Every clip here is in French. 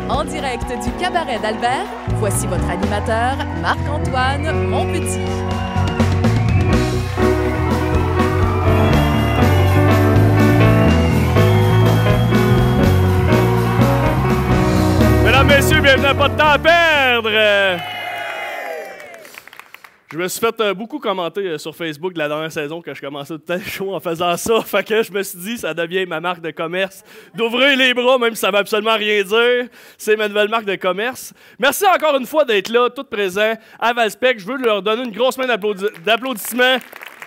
En direct du cabaret d'Albert, voici votre animateur, Marc-Antoine Monpetit. Mesdames, messieurs, bienvenue à Pas de temps à perdre! Je me suis fait beaucoup commenter sur Facebook de la dernière saison que je commençais tout le show en faisant ça. Fait que je me suis dit, ça devient ma marque de commerce. D'ouvrir les bras, même si ça ne veut absolument rien dire. C'est ma nouvelle marque de commerce. Merci encore une fois d'être là, tout présent à Valspec. Je veux leur donner une grosse main d'applaudissements.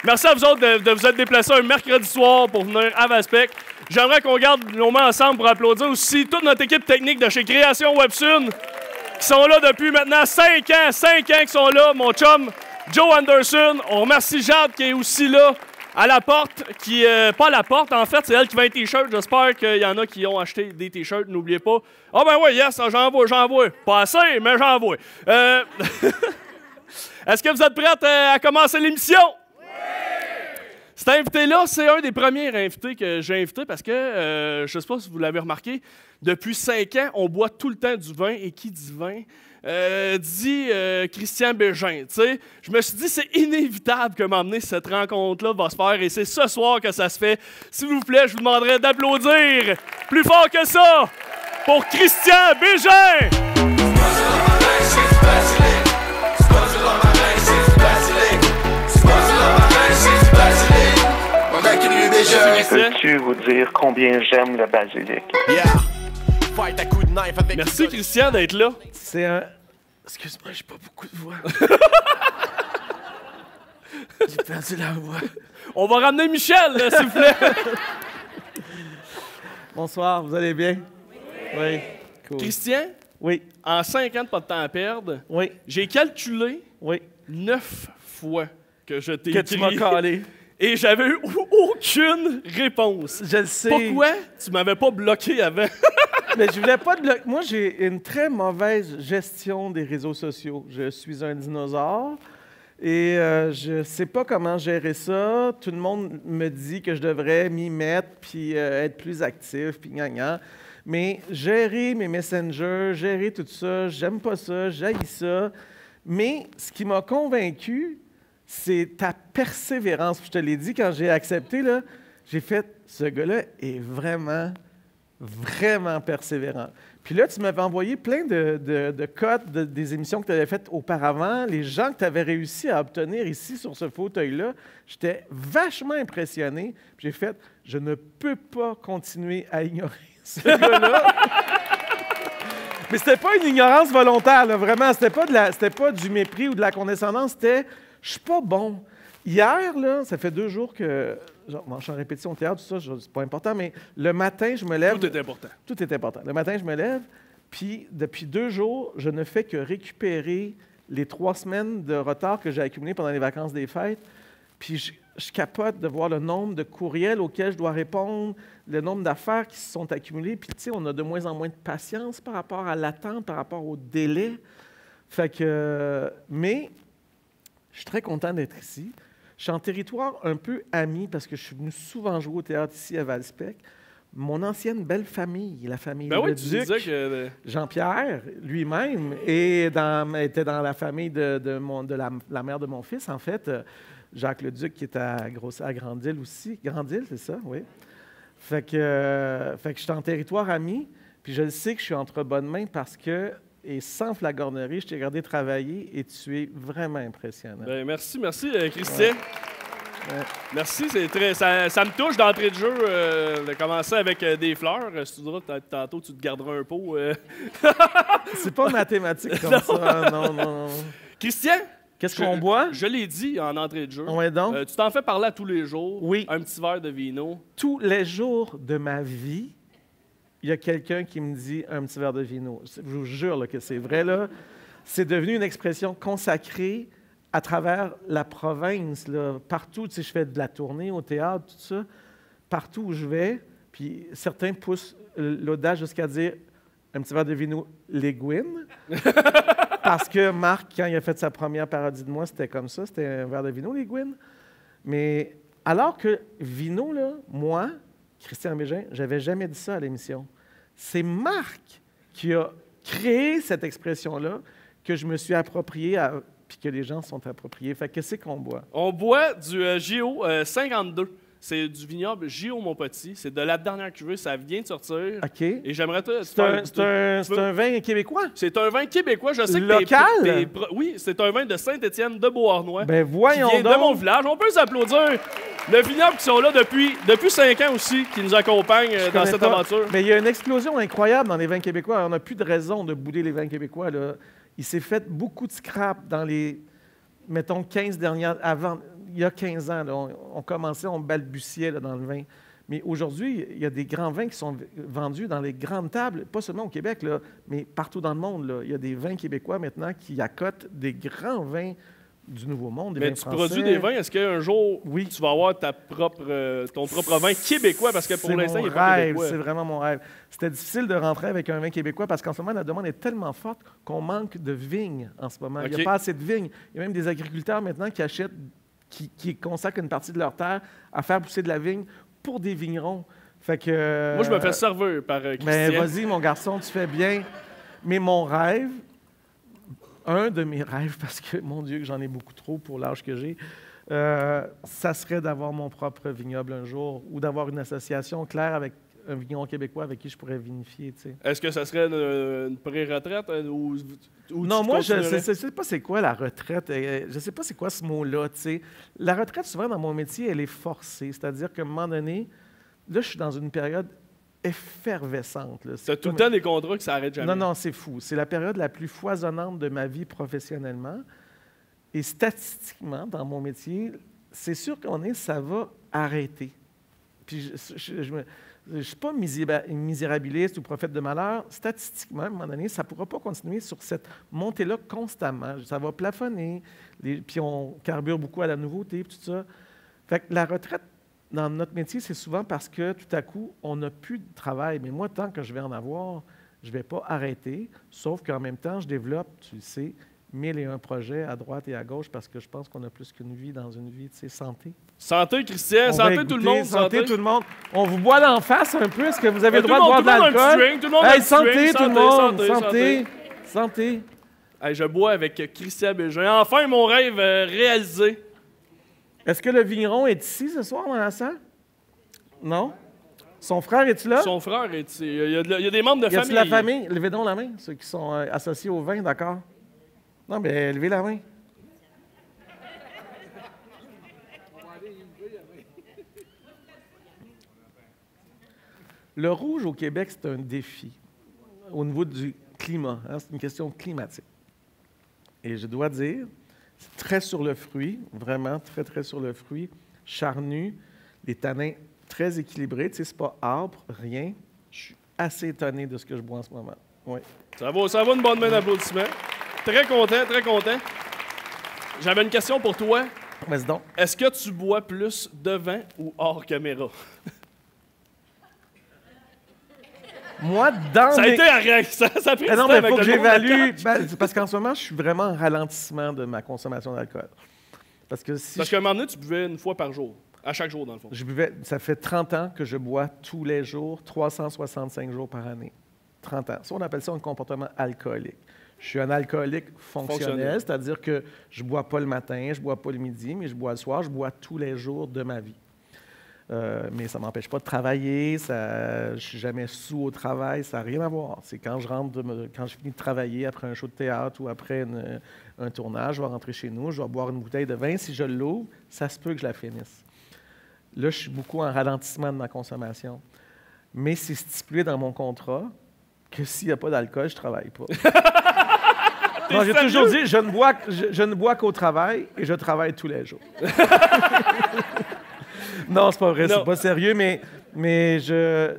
Merci à vous autres de vous être déplacés un mercredi soir pour venir à Valspec. J'aimerais qu'on garde nos mains ensemble pour applaudir aussi toute notre équipe technique de chez Création Websun qui sont là depuis maintenant 5 ans. 5 ans qu'ils sont là. Mon chum Joe Anderson. On remercie Jade qui est aussi là à la porte. Pas à la porte, en fait, c'est elle qui vend les t-shirts. J'espère qu'il y en a qui ont acheté des t-shirts. N'oubliez pas. Ah ben oui, yes, j'en vois. Pas assez, mais j'en vois. Est-ce que vous êtes prêts à commencer l'émission? Cet invité-là, c'est un des premiers invités que j'ai invité parce que, je ne sais pas si vous l'avez remarqué, depuis 5 ans, on boit tout le temps du vin. Et qui dit vin? Dit Christian Bégin. Je me suis dit, c'est inévitable que m'emmener cette rencontre-là va se faire. Et c'est ce soir que ça se fait. S'il vous plaît, je vous demanderai d'applaudir plus fort que ça pour Christian Bégin! Peux-tu vous dire combien j'aime le basilic? Merci Christian d'être là. C'est un... Excuse-moi, j'ai pas beaucoup de voix. J'ai perdu la voix. On va ramener Michel, s'il vous plaît. Bonsoir, vous allez bien? Oui. Cool. Christian, Oui. en 5 ans de pas de temps à perdre, Oui. j'ai calculé Oui. 9 fois que je t'ai Que écrit. tu m'as calé. Et j'avais eu aucune réponse. Je le sais. Pourquoi tu m'avais pas bloqué avant? Mais je voulais pas de bloc. Moi, j'ai une très mauvaise gestion des réseaux sociaux. Je suis un dinosaure et je sais pas comment gérer ça. Tout le monde me dit que je devrais m'y mettre puis être plus actif puis gna. Mais gérer mes messengers, gérer tout ça, j'aime pas ça, j'haïs ça. Mais ce qui m'a convaincu, c'est ta persévérance. Puis je te l'ai dit quand j'ai accepté, là, j'ai fait, ce gars-là est vraiment persévérant. Puis là, tu m'avais envoyé plein de codes des émissions que tu avais faites auparavant, les gens que tu avais réussi à obtenir ici sur ce fauteuil-là. J'étais vachement impressionné. Puis j'ai fait, je ne peux pas continuer à ignorer ce gars-là. Mais c'était pas une ignorance volontaire, là, vraiment. C'était pas du mépris ou de la condescendance. C'était, je suis pas bon. Hier, là, ça fait 2 jours que genre, je suis en répétition au théâtre, tout ça, c'est pas important, mais le matin, je me lève. Tout est important. Tout est important. Le matin, je me lève, puis depuis 2 jours, je ne fais que récupérer les 3 semaines de retard que j'ai accumulés pendant les vacances des fêtes. Puis je capote de voir le nombre de courriels auxquels je dois répondre, le nombre d'affaires qui se sont accumulées. Puis, tu sais, on a de moins en moins de patience par rapport à l'attente, par rapport au délai. Fait que... mais je suis très content d'être ici. Je suis en territoire un peu ami parce que je suis venu souvent jouer au théâtre ici à Valspec. Mon ancienne belle famille, la famille Ben oui, Leduc, tu disais que... Jean-Pierre lui-même, était dans la famille de la mère de mon fils, en fait. Jacques Leduc, qui est à Grande-Île aussi. Grande-Île, c'est ça, oui. Fait que je suis en territoire ami, puis je le sais que je suis entre bonnes mains parce que, et sans flagornerie, je t'ai regardé travailler et tu es vraiment impressionnant. Ben, merci, Christian. Ouais. Merci, c'est très, ça me touche d'entrée de jeu de commencer avec des fleurs. Si tu diras, tantôt, tu te garderas un pot. C'est pas mathématique comme ça, non. Christian? Qu'est-ce qu'on boit? Je l'ai dit en entrée de jeu. Ouais, donc. Tu t'en fais parler à tous les jours. Oui. Un petit verre de vino. Tous les jours de ma vie, il y a quelqu'un qui me dit un petit verre de vino. Je vous jure là, que c'est vrai. Là. C'est devenu une expression consacrée à travers la province. Là. Partout, tu sais, je fais de la tournée au théâtre, tout ça. Partout où je vais, puis certains poussent l'audace jusqu'à dire un petit verre de vino Léguine. Parce que Marc, quand il a fait sa première parodie de moi, c'était comme ça, c'était un verre de vino Léguine. Mais alors que vino, là, moi, Christian Bégin, j'avais jamais dit ça à l'émission. C'est Marc qui a créé cette expression-là que je me suis appropriée puis que les gens se sont appropriés. Fait que qu'est-ce qu'on boit? On boit du JO 52. C'est du vignoble JO Montpetit. C'est de la dernière cuvée. Ça vient de sortir. OK. Et j'aimerais te C'est un vin québécois? C'est un vin québécois. Je sais que local? Oui, c'est un vin de Saint-Étienne de Beauharnois. Ben voyons qui vient donc. de mon village. On peut s'applaudir. Le vignoble qui sont là depuis 5 ans aussi, qui nous accompagnent dans cette aventure. Mais il y a une explosion incroyable dans les vins québécois. On n'a plus de raison de bouder les vins québécois, là. Il s'est fait beaucoup de scrap dans les, mettons, 15 dernières... Il y a 15 ans, là, on commençait, on balbutiait là, dans le vin. Mais aujourd'hui, il y a des grands vins qui sont vendus dans les grandes tables, pas seulement au Québec, là, mais partout dans le monde. Là. Il y a des vins québécois maintenant qui accotent des grands vins du Nouveau Monde, des Mais vins tu français. produis des vins. Est-ce qu'un jour, Oui. tu vas avoir ton propre vin québécois? Parce que pour l'instant, il n'est pas québécois. C'est vraiment mon rêve. C'était difficile de rentrer avec un vin québécois parce qu'en ce moment, la demande est tellement forte qu'on manque de vignes en ce moment. Il n'y OK. a pas assez de vignes. Il y a même des agriculteurs maintenant qui achètent, qui consacrent une partie de leur terre à faire pousser de la vigne pour des vignerons. Fait que, Moi, je me fais servir par mais Christian. vas-y, mon garçon, tu fais bien. Mais mon rêve, un de mes rêves, parce que, mon Dieu, que j'en ai beaucoup trop pour l'âge que j'ai, ça serait d'avoir mon propre vignoble un jour ou d'avoir une association claire avec un vigneron québécois avec qui je pourrais vinifier, tu sais. Est-ce que ça serait une pré-retraite ou Non, tu moi, je ne continuerais? sais pas c'est quoi la retraite. Je ne sais pas c'est quoi ce mot-là, tu sais. La retraite, souvent, dans mon métier, elle est forcée. C'est-à-dire qu'à un moment donné, là, je suis dans une période effervescente. Là. Tu as tout le temps des contrats qui s'arrêtent jamais. Non, c'est fou. C'est la période la plus foisonnante de ma vie professionnellement. Et statistiquement, dans mon métier, c'est sûr ça va arrêter. Puis je ne suis pas misérabiliste ou prophète de malheur. Statistiquement, à un moment donné, ça ne pourra pas continuer sur cette montée-là constamment. Ça va plafonner, puis on carbure beaucoup à la nouveauté, puis tout ça. Fait que la retraite, dans notre métier, c'est souvent parce que tout à coup, on n'a plus de travail. Mais moi, tant que je vais en avoir, je ne vais pas arrêter, sauf qu'en même temps, je développe, tu le sais, 1001 projets à droite et à gauche parce que je pense qu'on a plus qu'une vie dans une vie, tu sais, santé. Santé, Christian. On va Santé, écouter, tout le monde. santé, tout le monde. On vous boit d'en face un peu. Est-ce que vous avez le Tout droit de boire de le monde a un petit l'alcool? drink, tout le monde a un Hey, petit santé, drink. tout le monde. Santé. Santé. Hey, je bois avec Christian Bégin. Enfin, mon rêve réalisé. Est-ce que le vigneron est ici ce soir dans la salle? Non? Son frère est-tu là? Son frère est ici. Il y a des membres de Y a-t-il famille. la famille? Levez donc la main, ceux qui sont associés au vin, d'accord? Non, mais levez la main. Le rouge au Québec, c'est un défi au niveau du climat. Hein? C'est une question climatique. Et je dois dire, c'est très sur le fruit, vraiment très, très sur le fruit, charnu, les tanins très équilibrés. Tu sais, c'est pas âpre, rien. Je suis assez étonné de ce que je bois en ce moment. Oui. Ça va une bonne main d'applaudissement. Très content, très content. J'avais une question pour toi. Vas-y donc. Est-ce que tu bois plus devant ou hors caméra? Moi, dans Ça a mes... été arrêt. Ça a pris du non, temps mais il avec faut que le monde de j'évalue. camp. Ben, c'est parce qu'en ce moment, je suis vraiment en ralentissement de ma consommation d'alcool. Parce que si Parce qu'à un moment donné, tu buvais une fois par jour. À chaque jour, dans le fond. je buvais, ça fait 30 ans que je bois tous les jours, 365 jours par année. 30 ans. Ça, on appelle ça un comportement alcoolique. Je suis un alcoolique fonctionnel, c'est-à-dire que je ne bois pas le matin, je ne bois pas le midi, mais je bois le soir, je bois tous les jours de ma vie. Mais ça ne m'empêche pas de travailler, je ne suis jamais sous au travail, ça n'a rien à voir. C'est quand je rentre, quand je finis de travailler après un show de théâtre ou après un tournage, je vais rentrer chez nous, je vais boire une bouteille de vin. Si je l'ouvre, ça se peut que je la finisse. Là, je suis beaucoup en ralentissement de ma consommation. Mais c'est stipulé dans mon contrat que s'il n'y a pas d'alcool, je ne travaille pas. Non, j'ai toujours dit, je ne bois qu'au travail et je travaille tous les jours. Non, c'est pas vrai, c'est pas sérieux, mais je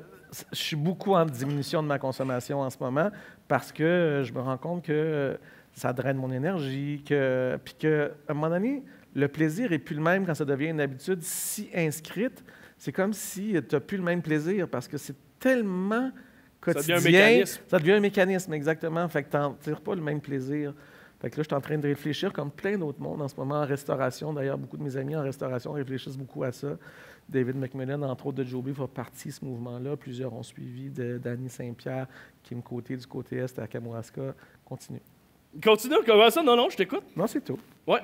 suis beaucoup en diminution de ma consommation en ce moment parce que je me rends compte que ça draine mon énergie, puis qu'à un moment donné, le plaisir n'est plus le même quand ça devient une habitude si inscrite. C'est comme si tu n'as plus le même plaisir parce que c'est tellement quotidien. Ça devient un mécanisme. Ça devient un mécanisme, exactement. Fait que tu n'en tires pas le même plaisir. Fait que là, je suis en train de réfléchir, comme plein d'autres mondes en ce moment, en restauration. D'ailleurs, beaucoup de mes amis en restauration réfléchissent beaucoup à ça. David McMillan, entre autres de Joby, fait partie de ce mouvement-là. Plusieurs ont suivi, Danny Saint-Pierre, Kim Côté du côté Est à Kamouraska. Continue. Continue, comment ça? Non, je t'écoute. Non, c'est tout. Ouais.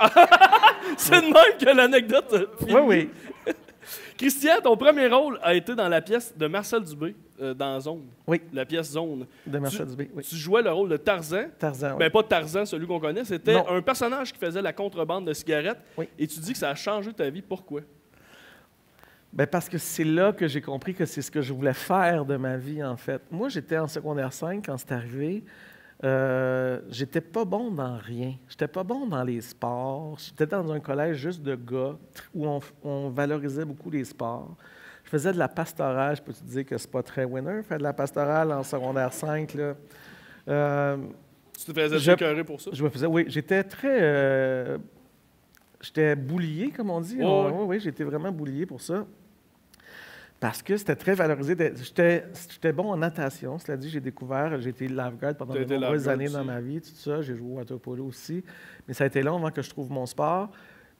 C'est de même que l'anecdote finit. Oui. Christian, ton premier rôle a été dans la pièce de Marcel Dubé, dans Zone. Oui. La pièce Zone. De Marcel Dubé, oui. Tu jouais le rôle de Tarzan. Tarzan, oui. Ben, pas Tarzan, celui qu'on connaît. C'était Non. un personnage qui faisait la contrebande de cigarettes. Oui. Et tu dis que ça a changé ta vie. Pourquoi? Ben parce que c'est là que j'ai compris que c'est ce que je voulais faire de ma vie, en fait. Moi, j'étais en secondaire 5 quand c'est arrivé. J'étais pas bon dans rien. J'étais pas bon dans les sports. J'étais dans un collège juste de gars où on valorisait beaucoup les sports. Je faisais de la pastorale. Je peux te dire que c'est pas très winner, faire de la pastorale en secondaire 5, là. Tu te faisais écœurer pour ça? Je me faisais, oui. J'étais très... j'étais boulié, comme on dit. Oui, j'étais vraiment boulié pour ça. Parce que c'était très valorisé. J'étais bon en natation. Cela dit, j'ai été lifeguard pendant de nombreuses années dans ma vie, tout ça. J'ai joué au water polo aussi. Mais ça a été long avant que je trouve mon sport.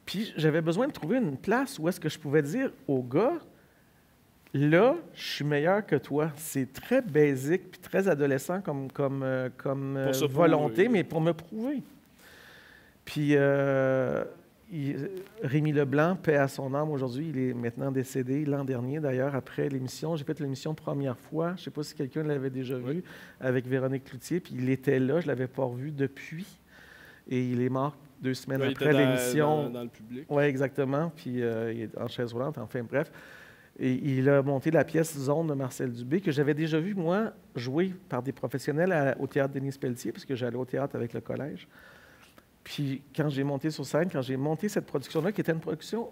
Puis j'avais besoin de trouver une place où est-ce que je pouvais dire aux gars, là, je suis meilleur que toi. C'est très basique puis très adolescent comme volonté, prouver. mais pour me prouver. Puis Rémi Leblanc, paix à son âme aujourd'hui, il est maintenant décédé l'an dernier d'ailleurs, après l'émission. J'ai fait l'émission première fois, je ne sais pas si quelqu'un l'avait déjà vu, avec Véronique Cloutier, puis il était là, je ne l'avais pas revu depuis. Et il est mort 2 semaines après l'émission. Dans le public. Oui, exactement, puis il est en chaise roulante, enfin bref. Et il a monté la pièce Zone de Marcel Dubé, que j'avais déjà vu, moi, jouer par des professionnels au théâtre Denis Pelletier, parce que j'allais au théâtre avec le collège. Puis quand j'ai monté sur scène, quand j'ai monté cette production-là, qui était une production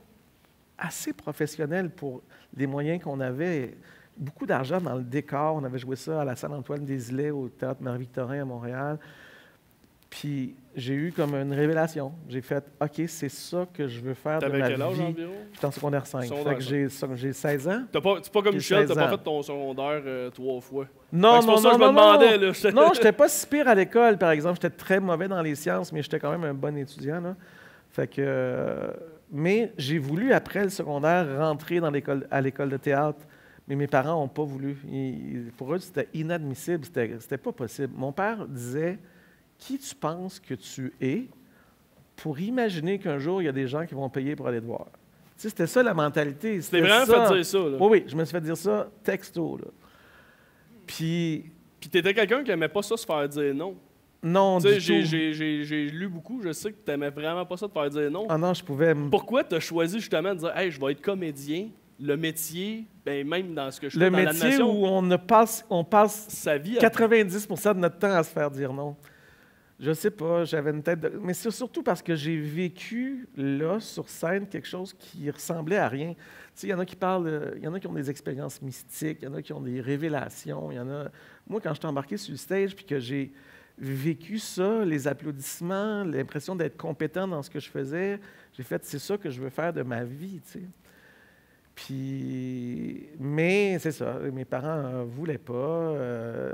assez professionnelle pour les moyens qu'on avait, beaucoup d'argent dans le décor. On avait joué ça à la salle Antoine Desilets, au théâtre Marie-Victorin à Montréal. Puis j'ai eu comme une révélation. J'ai fait « OK, c'est ça que je veux faire de ma vie. » T'avais quel âge environ? J'étais en secondaire 5. Fait que j'ai 16 ans. C'est pas comme Michel, t'as pas ans. fait ton secondaire 3 fois. Non, c'est pour ça que je me demandais. Là. Non, j'étais pas si pire à l'école, par exemple. J'étais très mauvais dans les sciences, mais j'étais quand même un bon étudiant. Là. Fait que, mais j'ai voulu, après le secondaire, rentrer à l'école de théâtre. Mais mes parents n'ont pas voulu. Pour eux, c'était inadmissible. C'était pas possible. Mon père disait... Qui tu penses que tu es pour imaginer qu'un jour, il y a des gens qui vont payer pour aller te voir? Tu sais, c'était ça la mentalité. C'était vraiment fait dire ça. Là. Oui, je me suis fait dire ça texto. Là. Puis t'étais quelqu'un qui n'aimait pas ça se faire dire non. Non, du tout. J'ai lu beaucoup, je sais que tu n'aimais vraiment pas ça de faire dire non. Ah non, je pouvais... Pourquoi tu as choisi justement de dire « Hey, je vais être comédien », le métier, ben même dans ce que je fais dans l'animation... Le métier où on passe sa vie 90% de notre temps à se faire dire non. Je sais pas, j'avais une tête de... Mais c'est surtout parce que j'ai vécu, là, sur scène, quelque chose qui ressemblait à rien. Tu sais, il y en a qui parlent... Il y en a qui ont des expériences mystiques, il y en a qui ont des révélations, il y en a... Moi, quand j'étais embarqué sur le stage puis que j'ai vécu ça, les applaudissements, l'impression d'être compétent dans ce que je faisais, j'ai fait, c'est ça que je veux faire de ma vie, tu sais. Puis... Mais c'est ça, mes parents ne voulaient pas.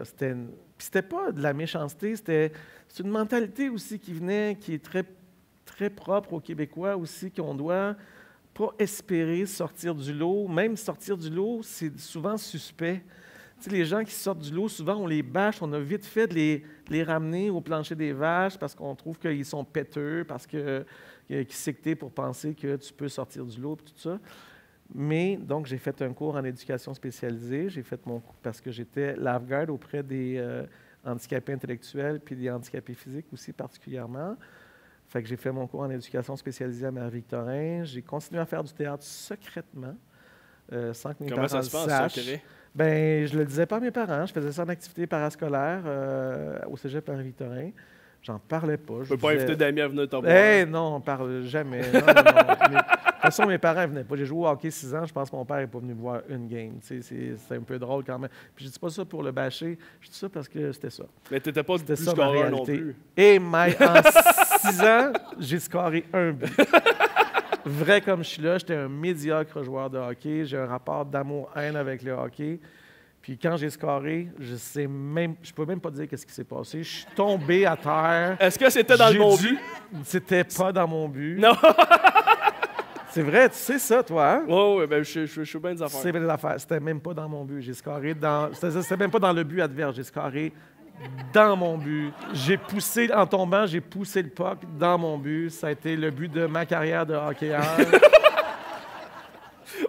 C'était pas de la méchanceté, c'est une mentalité aussi qui est très, très propre aux Québécois aussi, qu'on doit pas espérer sortir du lot. Même sortir du lot, c'est souvent suspect. Tu sais, les gens qui sortent du lot, souvent, on les bâche, on a vite fait de les ramener au plancher des vaches parce qu'on trouve qu'ils sont péteux, parce qu'ils sont sectés pour penser que tu peux sortir du lot, tout ça. Mais, donc, j'ai fait un cours en éducation spécialisée. J'ai fait mon cours parce que j'étais lifeguard auprès des handicapés intellectuels puis des handicapés physiques aussi particulièrement. Fait que j'ai fait mon cours en éducation spécialisée à Marie-Victorin. J'ai continué à faire du théâtre secrètement, sans que mes parents le sachent. Comment ça se passe, secret? Ben, je le disais pas à mes parents. Je faisais ça en activité parascolaire au cégep Marie-Victorin. J'en parlais pas. Je ne peux pas inviter d'amis à venir t'en voir. Non, on ne parle jamais. Non. De toute façon, mes parents ne venaient pas. J'ai joué au hockey 6 ans. Je pense que mon père n'est pas venu me voir une game. C'est un peu drôle quand même. Puis je ne dis pas ça pour le bâcher. Je dis ça parce que c'était ça. Mais tu n'étais pas c'était plus scoreur non plus. Et en 6 ans, j'ai scoré un but. Vrai comme je suis là, j'étais un médiocre joueur de hockey. J'ai un rapport d'amour-haine avec le hockey. Puis quand j'ai scoré, je peux même pas dire qu'est-ce qui s'est passé. Je suis tombé à terre. Est-ce que c'était dans le bon but? C'était pas dans mon but. Non! C'est vrai, tu sais ça, toi, hein? Oui, ben je suis bien des affaires. C'est bien des affaires. C'était même pas dans mon but. J'ai scoré dans... C'était même pas dans le but adverse. J'ai scoré dans mon but. En tombant, j'ai poussé le puck dans mon but. Ça a été le but de ma carrière de hockeyeur.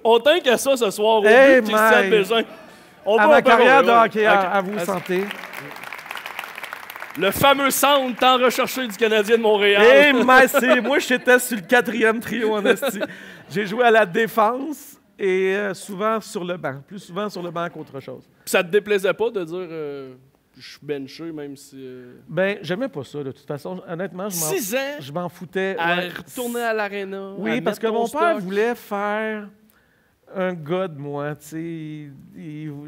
On t'inquiète à ça ce soir au Hey, but, Christian Bégin. À ma carrière de hockeyeur, à vous, santé. Le fameux centre tant recherché du Canadien de Montréal. Hey, moi, j'étais sur le 4e trio en esti. J'ai joué à la défense et souvent sur le banc. Plus souvent sur le banc qu'autre chose. Ça te déplaisait pas de dire je suis benché, même si... Ben, j'aimais pas ça, de toute façon. Honnêtement, 6 ans je m'en foutais. à Ouais. retourner à l'aréna. Oui, parce que mon père voulait faire un gars de moi, tu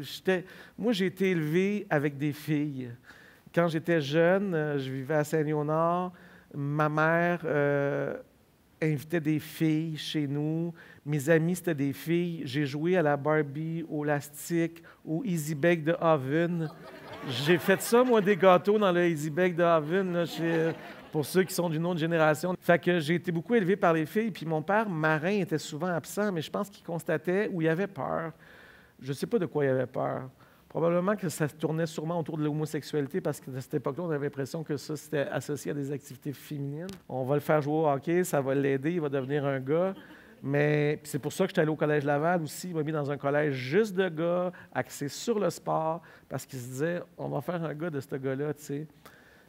sais. Moi, j'ai été élevé avec des filles. Quand j'étais jeune, je vivais à Saint-Léonard. Ma mère invitait des filles chez nous. Mes amis, c'était des filles. J'ai joué à la Barbie, au Lastic, au Easy Bake de Oven. J'ai fait ça, moi, des gâteaux dans le Easy Bake de Oven, là, pour ceux qui sont d'une autre génération. Fait que j'ai été beaucoup élevé par les filles. Puis mon père, marin, était souvent absent, mais je pense qu'il constatait où il avait peur. Je ne sais pas de quoi il avait peur. Probablement que ça tournait sûrement autour de l'homosexualité parce qu'à cette époque-là, on avait l'impression que ça, c'était associé à des activités féminines. On va le faire jouer au hockey, ça va l'aider, il va devenir un gars. Mais c'est pour ça que j'étais allé au Collège Laval aussi. Il m'a mis dans un collège juste de gars, axé sur le sport, parce qu'il se disait, on va faire un gars de ce gars-là, tu sais.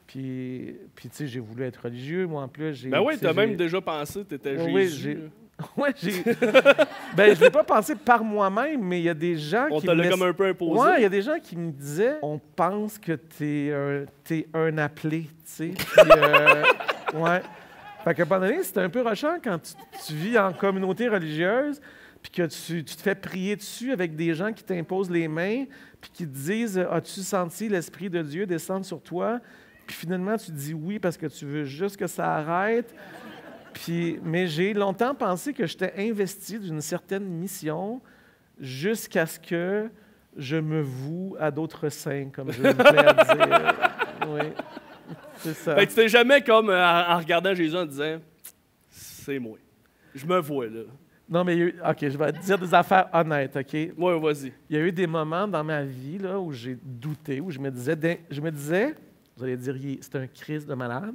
Puis tu sais, j'ai voulu être religieux, moi, en plus. Ben oui, t'as même déjà pensé, t'étais Jésus. Oui, ben, je ne l'ai pas pensé par moi-même, mais il y a des gens on qui te l'a comme un peu imposé. Oui, il y a des gens qui me disaient, on pense que t'es un appelé, tu sais. Ouais. Fait qu'à un moment donné, c'est un peu rushant quand tu vis en communauté religieuse, puis que tu te fais prier dessus avec des gens qui t'imposent les mains, puis qui te disent, as-tu senti l'Esprit de Dieu descendre sur toi? Puis finalement, tu dis oui parce que tu veux juste que ça arrête. Mais j'ai longtemps pensé que j'étais investi d'une certaine mission jusqu'à ce que je me voue à d'autres saints, comme je me plais à dire. Oui, c'est ça. Fait que tu t'es jamais comme en regardant Jésus en disant « C'est moi. Je me vois là. » Non, mais OK, je vais te dire des affaires honnêtes, OK? Ouais, vas-y. Il y a eu des moments dans ma vie là, où j'ai douté, où je me disais, vous allez dire, c'est un Christ de malade.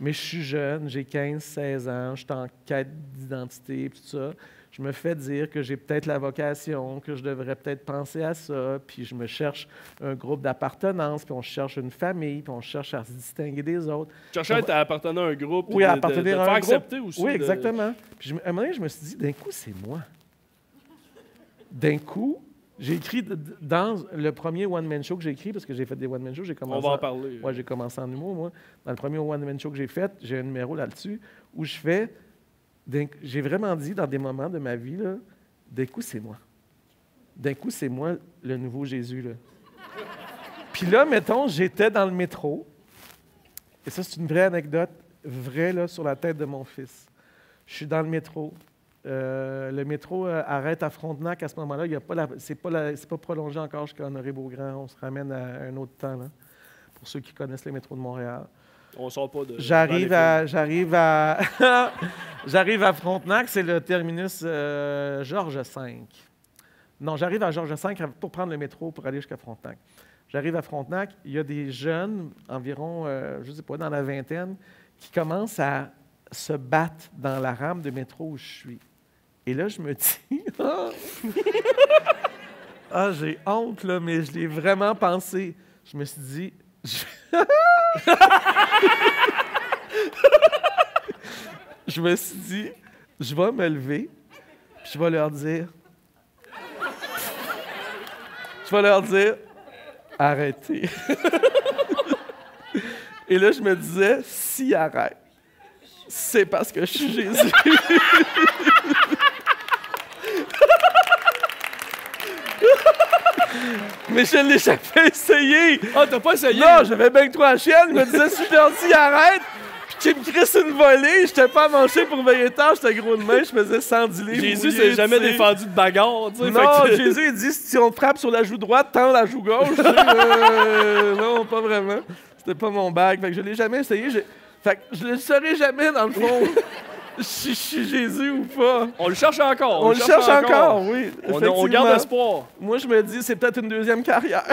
Mais je suis jeune, j'ai 15-16 ans, je suis en quête d'identité, tout ça. Je me fais dire que j'ai peut-être la vocation, que je devrais peut-être penser à ça, puis je me cherche un groupe d'appartenance, puis on cherche une famille, puis on cherche à se distinguer des autres. Tu cherchais à appartenir à un groupe, oui, à appartenir à à faire un accepter groupe. aussi. Oui, exactement. Puis à un moment donné, je me suis dit, d'un coup, c'est moi. D'un coup, j'ai écrit dans le premier one-man show que j'ai écrit, parce que j'ai fait des one-man shows, On va en parler. Oui, j'ai commencé en humour, moi. Dans le premier one-man show que j'ai fait, j'ai un numéro là-dessus où je fais... J'ai vraiment dit dans des moments de ma vie, là, d'un coup, c'est moi. D'un coup, c'est moi, le nouveau Jésus. Là. Puis là, mettons, j'étais dans le métro. Et ça, c'est une vraie anecdote, vraie, là, sur la tête de mon fils. Je suis dans le métro. Le métro arrête à Frontenac à ce moment-là. C'est pas prolongé encore jusqu'à Honoré-Beaugrand. On se ramène à un autre temps, là, pour ceux qui connaissent le métro de Montréal. On sort pas de... J'arrive à Frontenac, c'est le terminus Georges V. Non, j'arrive à Georges V pour prendre le métro pour aller jusqu'à Frontenac. J'arrive à Frontenac, il y a des jeunes, environ, je ne sais pas, dans la vingtaine, qui commencent à se battre dans la rame de métro où je suis. Et là, je me dis, j'ai honte, là, mais je l'ai vraiment pensé. Je me suis dit, je me suis dit, je vais me lever, puis je vais leur dire, arrêtez. Et là, je me disais, s'ils arrêtent, c'est parce que je suis Jésus. Mais je ne l'ai jamais essayé. Ah, t'as pas essayé? Non, j'avais bien que 3 chiennes. Je me disais, si je leur dis arrête, Puis qu'il me crisse une volée, j'étais pas amanché pour veiller tard, j'étais gros de main, je faisais 110 livres. Jésus s'est jamais défendu de bagarre, tu sais. Non, Jésus, il dit, si on te frappe sur la joue droite, tends la joue gauche. Non, pas vraiment. C'était pas mon bac. Fait que je l'ai jamais essayé. Fait que je le saurais jamais, dans le fond, si je suis Jésus ou pas. On le cherche encore. On le cherche encore, oui. On garde espoir. Moi, je me dis, c'est peut-être une deuxième carrière.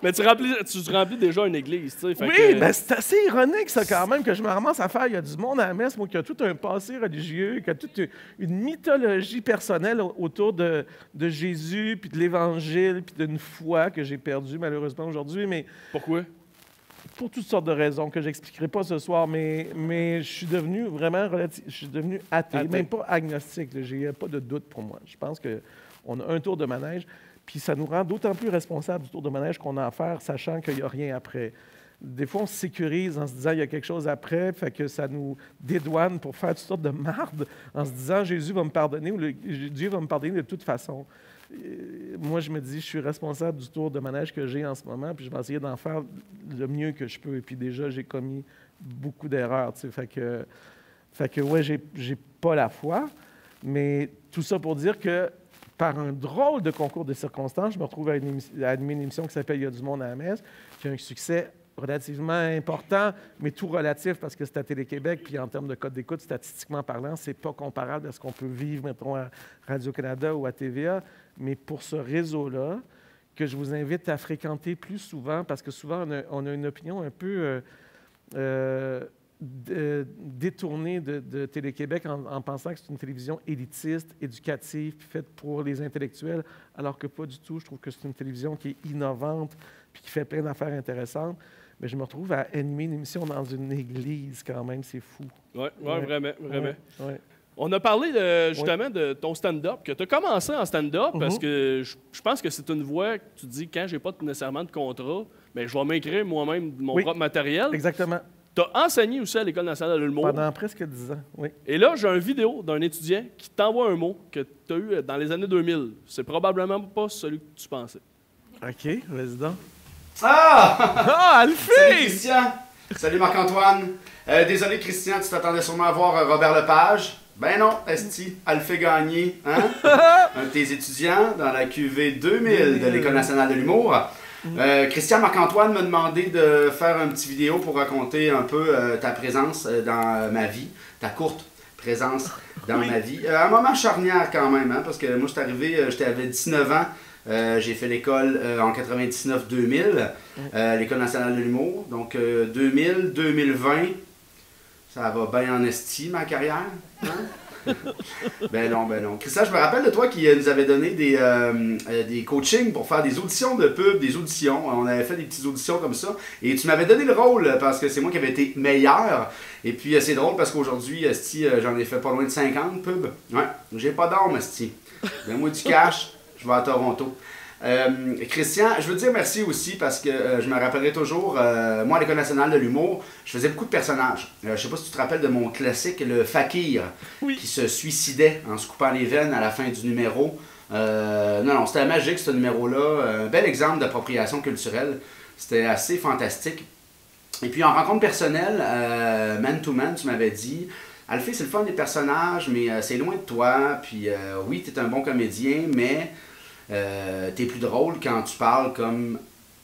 Mais tu remplis déjà une église, tu sais. Oui, mais c'est assez ironique, ça, quand même, que je me ramasse à faire. Il y a du monde à la messe, moi, qui a tout un passé religieux, qui a toute une mythologie personnelle autour de Jésus, puis de l'Évangile, puis d'une foi que j'ai perdue, malheureusement, aujourd'hui. Mais pourquoi? Pour toutes sortes de raisons que j'expliquerai pas ce soir, mais je suis devenu vraiment je suis devenu athée, même pas agnostique. Il n'y a pas de doute pour moi. Je pense qu'on a un tour de manège. Puis ça nous rend d'autant plus responsables du tour de manège qu'on a à faire, sachant qu'il n'y a rien après. Des fois, on se sécurise en se disant qu'il y a quelque chose après, fait que ça nous dédouane pour faire toutes sortes de marde, en se disant Jésus va me pardonner ou Dieu va me pardonner de toute façon. Moi, je me dis, je suis responsable du tour de manège que j'ai en ce moment, puis je vais essayer d'en faire le mieux que je peux. Et puis déjà, j'ai commis beaucoup d'erreurs. Tu sais, fait que ouais, j'ai pas la foi, mais tout ça pour dire que par un drôle de concours de circonstances, je me retrouve à animer une émission qui s'appelle « Il y a du monde à la messe », qui a un succès relativement important, mais tout relatif parce que c'est à Télé-Québec, puis en termes de code d'écoute, statistiquement parlant, c'est pas comparable à ce qu'on peut vivre, mettons, à Radio-Canada ou à TVA. Mais pour ce réseau-là, que je vous invite à fréquenter plus souvent, parce que souvent, on a une opinion un peu détournée de Télé-Québec en pensant que c'est une télévision élitiste, éducative, puis faite pour les intellectuels, alors que pas du tout. Je trouve que c'est une télévision qui est innovante, puis qui fait plein d'affaires intéressantes. Mais je me retrouve à animer une émission dans une église, quand même, c'est fou. Oui, vraiment. Ouais. On a parlé justement de ton stand-up, que tu as commencé en stand-up parce que je pense que c'est une voie que tu dis, quand j'ai pas nécessairement de contrat, bien, je vais m'écrire moi-même mon propre matériel. Exactement. Tu as enseigné aussi à l'École nationale de l'humour. Pendant presque 10 ans, oui. Et là, j'ai une vidéo d'un étudiant qui t'envoie un mot que tu as eu dans les années 2000. C'est probablement pas celui que tu pensais. OK, vas-y donc. Ah! Alfie! Salut Christian! Salut Marc-Antoine! Désolé Christian, tu t'attendais sûrement à voir Robert Lepage. Ben non, esti, Alphée Gagné, hein? Un de tes étudiants dans la QV 2000 de l'École nationale de l'humour. Christian, Marc-Antoine m'a demandé de faire une petite vidéo pour raconter un peu ta présence dans ma vie, ta courte présence dans ma vie. Un moment charnière quand même, hein, parce que moi, j'avais 19 ans. J'ai fait l'école en 99-2000, l'École nationale de l'humour. Donc 2000-2020, ça va bien en esti, ma carrière. Hein? Ben non. Christian, je me rappelle de toi qui nous avait donné des coachings pour faire des auditions de pub, des auditions. On avait fait des petites auditions comme ça. Et tu m'avais donné le rôle parce que c'est moi qui avais été meilleur. Et puis c'est drôle parce qu'aujourd'hui, esti, j'en ai fait pas loin de 50 pubs. Ouais, j'ai pas d'armes, esti. Donne-moi du cash. Je vais à Toronto. Christian, je veux te dire merci aussi parce que je me rappellerai toujours, moi à l'École nationale de l'humour, je faisais beaucoup de personnages. Je sais pas si tu te rappelles de mon classique, le fakir, qui se suicidait en se coupant les veines à la fin du numéro. Non, c'était magique ce numéro-là. Un bel exemple d'appropriation culturelle. C'était assez fantastique. Et puis en rencontre personnelle, man to man, tu m'avais dit... Alphée, c'est le fun des personnages, mais c'est loin de toi. Puis oui, t'es un bon comédien, mais t'es plus drôle quand tu parles comme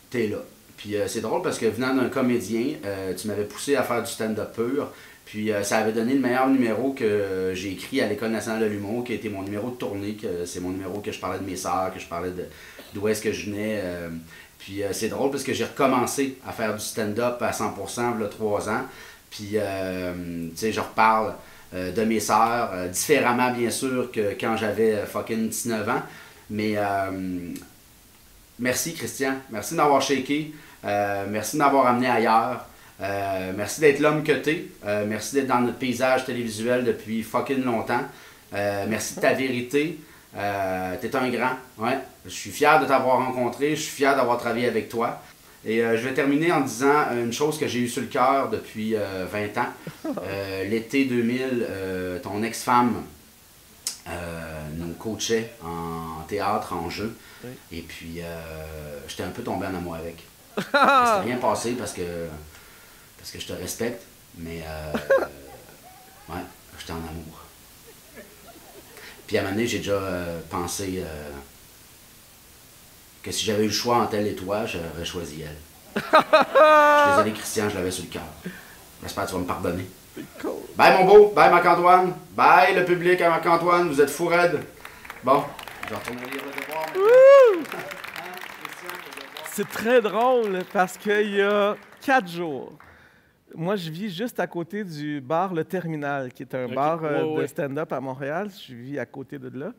t'es là. Puis c'est drôle parce que venant d'un comédien, tu m'avais poussé à faire du stand-up pur. Puis ça avait donné le meilleur numéro que j'ai écrit à l'École nationale de l'humour, qui a été mon numéro de tournée. C'est mon numéro que je parlais de mes sœurs, que je parlais d'où est-ce que je venais. Puis c'est drôle parce que j'ai recommencé à faire du stand-up à 100% il y a 3 ans. Puis, tu sais, je reparle de mes sœurs, différemment, bien sûr, que quand j'avais fucking 19 ans. Mais, merci, Christian. Merci de m'avoir shaké. Merci de m'avoir amené ailleurs. Merci d'être l'homme que t'es. Merci d'être dans notre paysage télévisuel depuis fucking longtemps. Merci de ta vérité. T'es un grand. Ouais. Je suis fier de t'avoir rencontré. Je suis fier d'avoir travaillé avec toi. Et je vais terminer en disant une chose que j'ai eue sur le cœur depuis 20 ans. L'été 2000, ton ex-femme nous coachait en théâtre, en jeu. Oui. Et puis, j'étais un peu tombé en amour avec. C'était rien passé parce que Parce que je te respecte, mais ouais, j'étais en amour. Puis à un moment donné, j'ai déjà pensé que si j'avais eu le choix entre elle et toi, j'aurais choisi elle. Je suis désolé, Christian, je l'avais sur le cœur. J'espère que tu vas me pardonner. Cool. Bye, mon beau. Bye, Marc-Antoine. Bye, le public à Marc-Antoine. Vous êtes fou raide. Bon, je vais retourner lire le devoir maintenant. C'est très drôle parce qu'il y a 4 jours, moi, je vis juste à côté du bar Le Terminal, qui est un bar de stand-up à Montréal. Je vis à côté de là.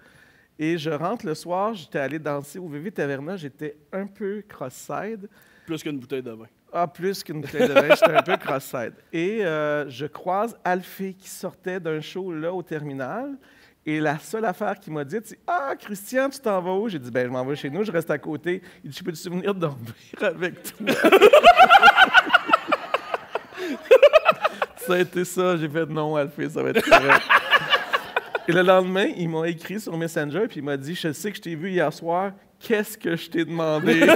Et je rentre le soir, j'étais allé danser au VV Taverna. J'étais un peu cross-side. Plus qu'une bouteille de vin. Ah, plus qu'une bouteille de vin, j'étais un peu cross-side. Et je croise Alphée qui sortait d'un show là au Terminal. Et la seule affaire qu'il m'a dit, c'est « Ah, Christian, tu t'en vas où? » J'ai dit « Ben, je m'en vais chez nous, je reste à côté. » Il dit « Je peux te souvenir de dormir avec toi? » Ça a été ça. J'ai fait « Non, Alphée, ça va être correct. » Et le lendemain, il m'a écrit sur Messenger puis il m'a dit « Je sais que je t'ai vu hier soir. Qu'est-ce que je t'ai demandé? »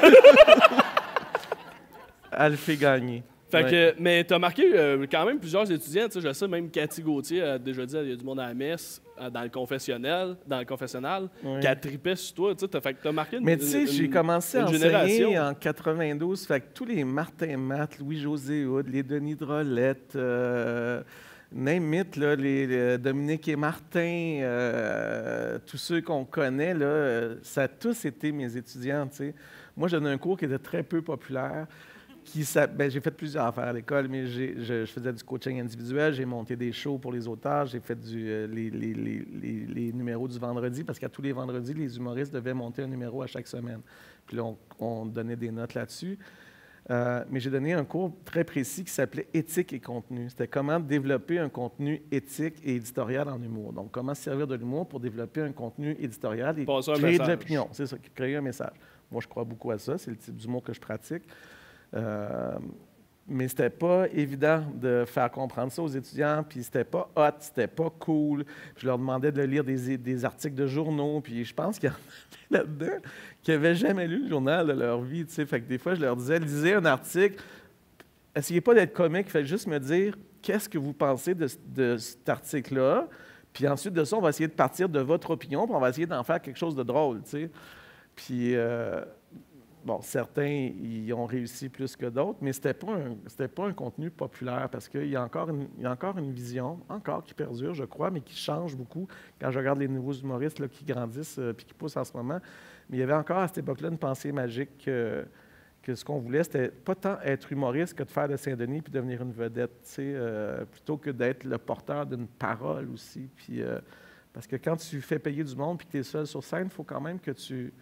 Alphée gagné. Fait que, mais tu as marqué quand même plusieurs étudiants. Je sais, même Cathy Gauthier a déjà dit il y a du monde à la messe, dans le confessionnal, qui a trippé sur toi. Fait que tu as marqué une Mais tu sais, j'ai commencé à enseigner génération. en 92. Fait que tous les Martin Matt, Louis-José Houd, les Denis Drolet, name it, là, les Dominique et Martin, tous ceux qu'on connaît, là, ça a tous été mes étudiants. T'sais. Moi, j'ai donné un cours qui était très peu populaire. J'ai fait plusieurs affaires à l'école, mais je faisais du coaching individuel, j'ai monté des shows pour les auteurs, j'ai fait les numéros du vendredi, parce qu'à tous les vendredis, les humoristes devaient monter un numéro à chaque semaine. Puis là, on donnait des notes là-dessus. Mais j'ai donné un cours très précis qui s'appelait « Éthique et contenu ». C'était comment développer un contenu éthique et éditorial en humour. Donc, comment se servir de l'humour pour développer un contenu éditorial et créer de l'opinion. C'est ça, créer un message. Moi, je crois beaucoup à ça. C'est le type d'humour que je pratique. Mais c'était pas évident de faire comprendre ça aux étudiants, puis c'était pas hot, c'était pas cool. Je leur demandais de lire des articles de journaux, puis je pense qu'il y en avait là-dedans qui n'avaient jamais lu le journal de leur vie, tu sais. Fait que des fois, je leur disais, lisez un article, essayez pas d'être comique, faites juste me dire qu'est-ce que vous pensez de cet article-là, puis ensuite de ça, on va essayer de partir de votre opinion, puis on va essayer d'en faire quelque chose de drôle, tu sais. Puis... bon, certains y ont réussi plus que d'autres, mais c'était pas un contenu populaire parce qu'il y a encore une vision, qui perdure, je crois, mais qui change beaucoup quand je regarde les nouveaux humoristes là, qui grandissent puis qui poussent en ce moment. Mais il y avait encore à cette époque-là une pensée magique que ce qu'on voulait, c'était pas tant être humoriste que de faire de Saint-Denis puis devenir une vedette, plutôt que d'être le porteur d'une parole aussi. Puis, parce que quand tu fais payer du monde puis que tu es seul sur scène, il faut quand même que tu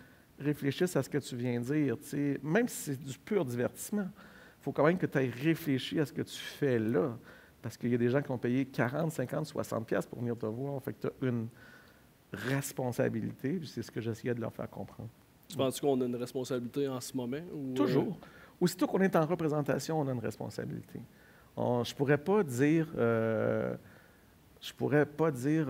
réfléchisse à ce que tu viens de dire. T'sais. Même si c'est du pur divertissement, il faut quand même que tu ailles réfléchir à ce que tu fais là. Parce qu'il y a des gens qui ont payé 40, 50, 60 piastres pour venir te voir. Fait que tu as une responsabilité, puis c'est ce que j'essayais de leur faire comprendre. Tu penses qu'on a une responsabilité en ce moment? Ou, toujours. Aussitôt qu'on est en représentation, on a une responsabilité. Je pourrais pas dire...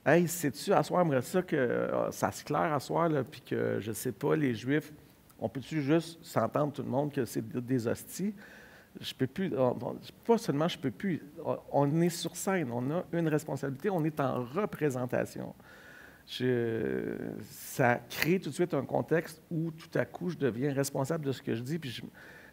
Hey, sais-tu, à soir, j'aimerais ça que ça se claire à soir, puis que, je sais pas, les Juifs, on peut-tu juste s'entendre tout le monde que c'est des hosties? Je peux plus, pas seulement je peux plus, on est sur scène, on a une responsabilité, on est en représentation. Ça crée tout de suite un contexte où, tout à coup, je deviens responsable de ce que je dis, puis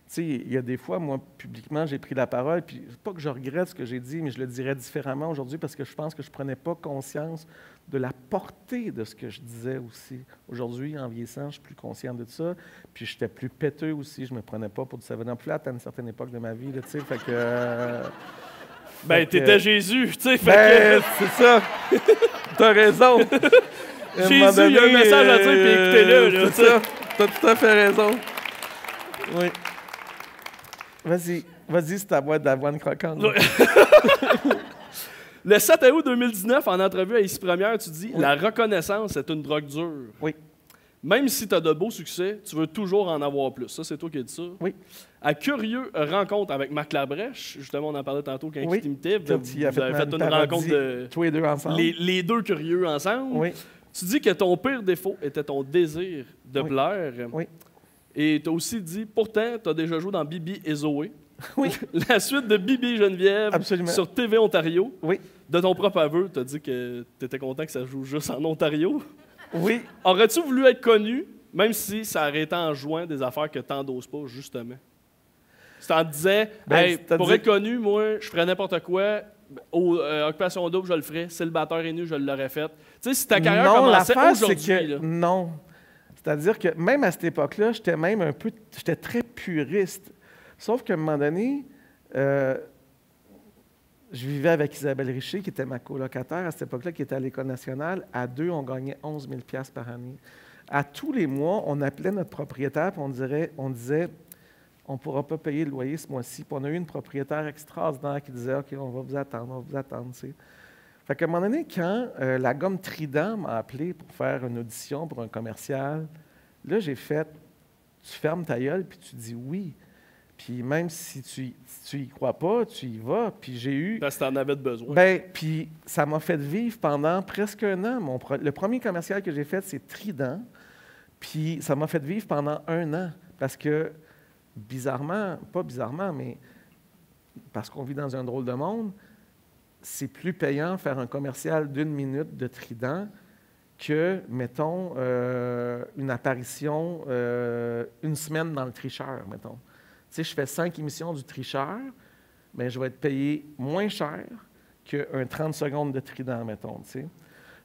tu sais, il y a des fois, moi, publiquement, j'ai pris la parole, puis pas que je regrette ce que j'ai dit, mais je le dirais différemment aujourd'hui parce que je pense que je ne prenais pas conscience de la portée de ce que je disais aussi. Aujourd'hui, en vieillissant, je suis plus conscient de ça, puis j'étais plus péteux aussi, je ne me prenais pas pour du 7-Up flat à une certaine époque de ma vie, tu sais, fait que... Ben, t'étais Jésus, tu sais, fait que... c'est ça! T'as raison! Jésus, il y a un message à dire, puis écoutez-le, là, c'est ça! T'as tout à fait raison! Oui. Vas-y, c'est ta boîte d'avoine croquante. Le 7 août 2019, en entrevue à Ici Première, tu dis « La reconnaissance est une drogue dure. » Oui. Même si tu as de beaux succès, tu veux toujours en avoir plus. Ça, c'est toi qui as dit ça. Oui. À Curieux rencontre avec Marc Labrèche, justement, on en parlait tantôt quand il t'imitait. Vous avez fait une rencontre de... Tous les deux ensemble. Les deux curieux ensemble. Oui. Tu dis que ton pire défaut était ton désir de plaire. Oui. Et tu as aussi dit, pourtant, tu as déjà joué dans Bibi et Zoé. Oui. La suite de Bibi Geneviève Absolument. sur TV Ontario. Oui. De ton propre aveu, tu as dit que tu étais content que ça joue juste en Ontario. Oui. Aurais-tu voulu être connu, même si ça aurait été en jouant des affaires que tu n'endosses pas, justement? Si tu en disais, hey, pour être connu, moi, je ferais n'importe quoi, Occupation Double, je le ferais, Célibataire et nu, je l'aurais fait. Tu sais, si ta carrière commençait aujourd'hui, là. Non. C'est-à-dire que même à cette époque-là, j'étais très puriste. Sauf qu'à un moment donné, je vivais avec Isabelle Richer, qui était ma colocataire à cette époque-là, qui était à l'École nationale. À 2, on gagnait 11 000 $ par année. À tous les mois, on appelait notre propriétaire et on disait, on ne pourra pas payer le loyer ce mois-ci. Puis on a eu une propriétaire extraordinaire qui disait, OK, on va vous attendre, tu sais. Fait qu'à un moment donné, quand la gomme Trident m'a appelé pour faire une audition pour un commercial, là, j'ai fait, tu fermes ta gueule puis tu dis oui. Puis même si tu y crois pas, tu y vas. Puis j'ai eu... Parce que tu en avais besoin. Puis ça m'a fait vivre pendant presque un an. Le premier commercial que j'ai fait, c'est Trident. Puis ça m'a fait vivre pendant un an. Parce que, bizarrement, pas bizarrement, mais parce qu'on vit dans un drôle de monde, c'est plus payant faire un commercial d'1 minute de Trident que, mettons, une apparition une semaine dans le Tricheur, mettons. Tu sais, je fais 5 émissions du Tricheur, mais je vais être payé moins cher qu'un 30 secondes de Trident, mettons, tu sais.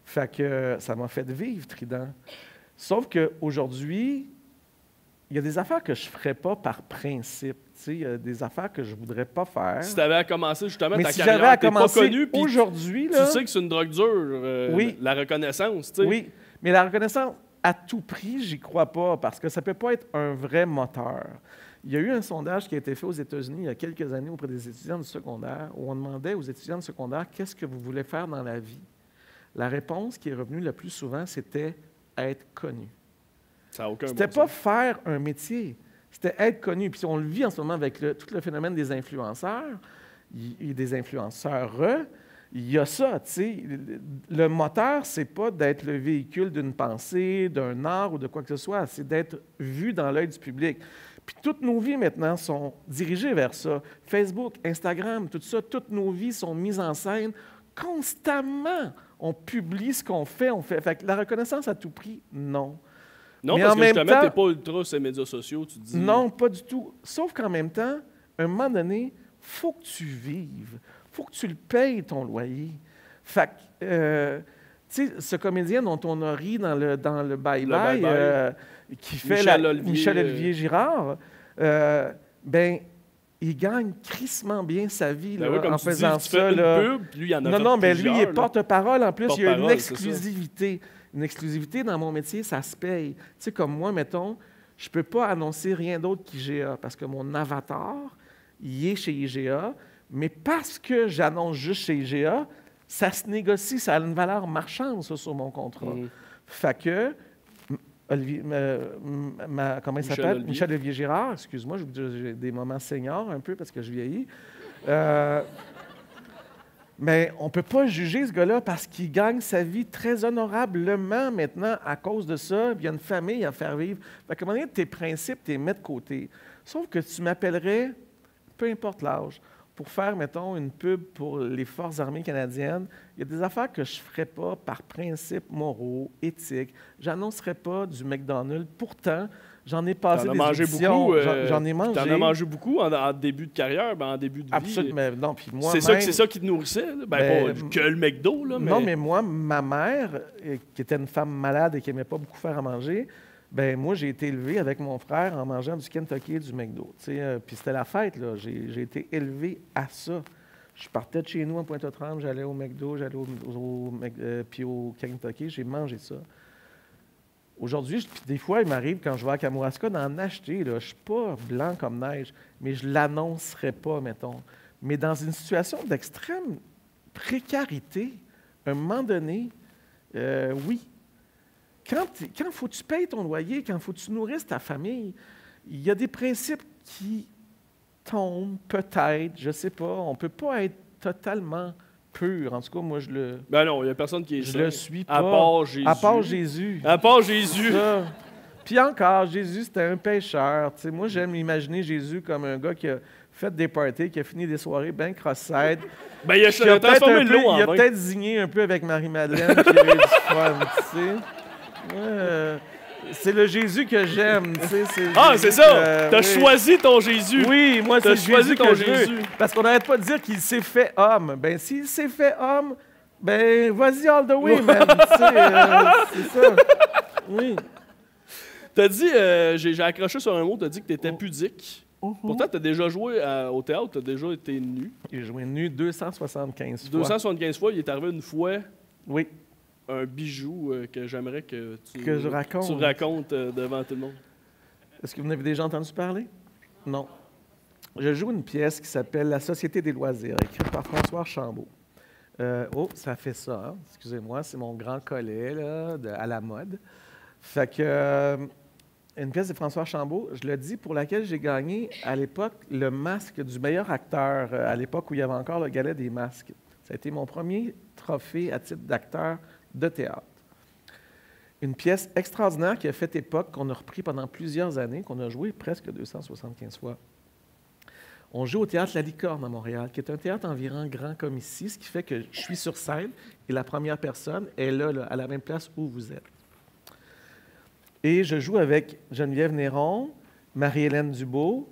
Fait que ça m'a fait vivre, Trident. Sauf qu'aujourd'hui, il y a des affaires que je ne ferais pas par principe. Tu sais, il y a des affaires que je ne voudrais pas faire. Si tu avais à commencer justement mais ta si carrière, j'avais à t'es pas commencer connu, puis aujourd'hui, tu sais que c'est une drogue dure, oui. La reconnaissance, tu sais. Oui, mais la reconnaissance, à tout prix, j'y crois pas, parce que ça ne peut pas être un vrai moteur. Il y a eu un sondage qui a été fait aux États-Unis il y a quelques années auprès des étudiants du secondaire, où on demandait aux étudiants du secondaire « Qu'est-ce que vous voulez faire dans la vie? » La réponse qui est revenue le plus souvent, c'était « être connu ». Ça n'a aucun C'était bon pas sens. faire un métier, c'était être connu. Puis on le vit en ce moment avec tout le phénomène des influenceurs et des influenceurs. Il y a ça, tu sais. Le moteur, c'est pas d'être le véhicule d'une pensée, d'un art ou de quoi que ce soit, c'est d'être vu dans l'œil du public. Puis toutes nos vies maintenant sont dirigées vers ça. Facebook, Instagram, tout ça, toutes nos vies sont mises en scène constamment. On publie ce qu'on fait, Fait que la reconnaissance à tout prix, non. Non, mais parce en que même justement, temps, t'es pas ultra sur les médias sociaux, tu te dis... Non, pas du tout. Sauf qu'en même temps, à un moment donné, il faut que tu vives. Il faut que tu le payes, ton loyer. Fait que, tu sais, ce comédien dont on a ri dans le bye-bye, qui fait Michel-Olivier Girard, ben il gagne crissement bien sa vie là, oui, en faisant tu fais ça. une Là. pub, puis lui, il en a Non, fait lui, il est plusieurs, là. porte-parole. En plus, il y a une Porte-parole, c'est ça. exclusivité. Une exclusivité dans mon métier, ça se paye. Tu sais, comme moi, mettons, je ne peux pas annoncer rien d'autre qu'IGA parce que mon avatar, il est chez IGA, mais parce que j'annonce juste chez IGA, ça se négocie, ça a une valeur marchande, ça, sur mon contrat. Fait que, Olivier, comment il s'appelle? Michel-Olivier Girard, excuse-moi, j'ai des moments seniors un peu parce que je vieillis. Mais on ne peut pas juger ce gars-là parce qu'il gagne sa vie très honorablement maintenant à cause de ça. Il y a une famille à faire vivre. Fait qu'à un moment donné, tes principes, tu les mets de côté. Sauf que tu m'appellerais, peu importe l'âge, pour faire, mettons, une pub pour les Forces armées canadiennes. Il y a des affaires que je ne ferais pas par principes moraux, éthiques. Je n'annoncerais pas du McDonald's. Pourtant, j'en ai passé des auditions. J'en ai mangé. T'en as mangé beaucoup en début de carrière, en début de vie. Absolument. Non, puis moi c'est ça qui te nourrissait? Là? Pas que le McDo, là, mais... Non, mais moi, ma mère, qui était une femme malade et qui n'aimait pas beaucoup faire à manger, moi, j'ai été élevé avec mon frère en mangeant du Kentucky et du McDo. Puis c'était la fête, là. J'ai été élevé à ça. Je partais de chez nous en Pointe-aux-Trembles, j'allais au McDo, j'allais puis au Kentucky, j'ai mangé ça. Aujourd'hui, des fois, il m'arrive, quand je vais à Kamouraska, d'en acheter. Là. Je ne suis pas blanc comme neige, mais je ne l'annoncerai pas, mettons. Mais dans une situation d'extrême précarité, à un moment donné, oui. Quand il faut que tu payes ton loyer, quand il faut que tu nourrisses ta famille, il y a des principes qui tombent, peut-être, je ne sais pas. On ne peut pas être totalement pur. En tout cas, moi, je le... Ben non, il n'y a personne qui est je ça. le suis pas. À part Jésus. À part Jésus. À part Jésus. Ça. Puis encore, Jésus, c'était un pécheur. Tu sais, moi, j'aime imaginer Jésus comme un gars qui a fait des parties, qui a fini des soirées bien cross-side. Ben, il a transformé l'eau en Il a vin. peut-être zigné un peu avec Marie-Madeleine, puis il a eu du fun, tu sais. C'est le Jésus que j'aime, tu sais. C'est ça! T'as choisi ton Jésus! Oui, moi, c'est T'as le choisi Jésus ton que je veux. Jésus. Parce qu'on n'arrête pas de dire qu'il s'est fait homme. Ben, s'il s'est fait homme, ben, vas-y all the way, man. Tu sais, c'est ça. Oui. T'as dit, j'ai accroché sur un mot, t'as dit que t'étais pudique. Pourtant, t'as déjà joué au théâtre, t'as déjà été nu. J'ai joué nu 275 fois. 275 fois, il est arrivé une fois Oui. un bijou que j'aimerais que je raconte. tu racontes devant tout le monde. Est-ce que vous en avez déjà entendu parler? Non. Je joue une pièce qui s'appelle La Société des loisirs, écrite par François Archambault. Ça fait ça. Hein? Excusez-moi, c'est mon grand collet là, à la mode. Fait que une pièce de François Archambault, je le dis, pour laquelle j'ai gagné à l'époque le masque du meilleur acteur, à l'époque où il y avait encore le galet des masques. Ça a été mon premier trophée à titre d'acteur de théâtre. Une pièce extraordinaire qui a fait époque, qu'on a repris pendant plusieurs années, qu'on a joué presque 275 fois. On joue au Théâtre La Licorne à Montréal, qui est un théâtre environ grand comme ici, ce qui fait que je suis sur scène et la première personne est là, à la même place où vous êtes. Et je joue avec Geneviève Néron, Marie-Hélène Thibault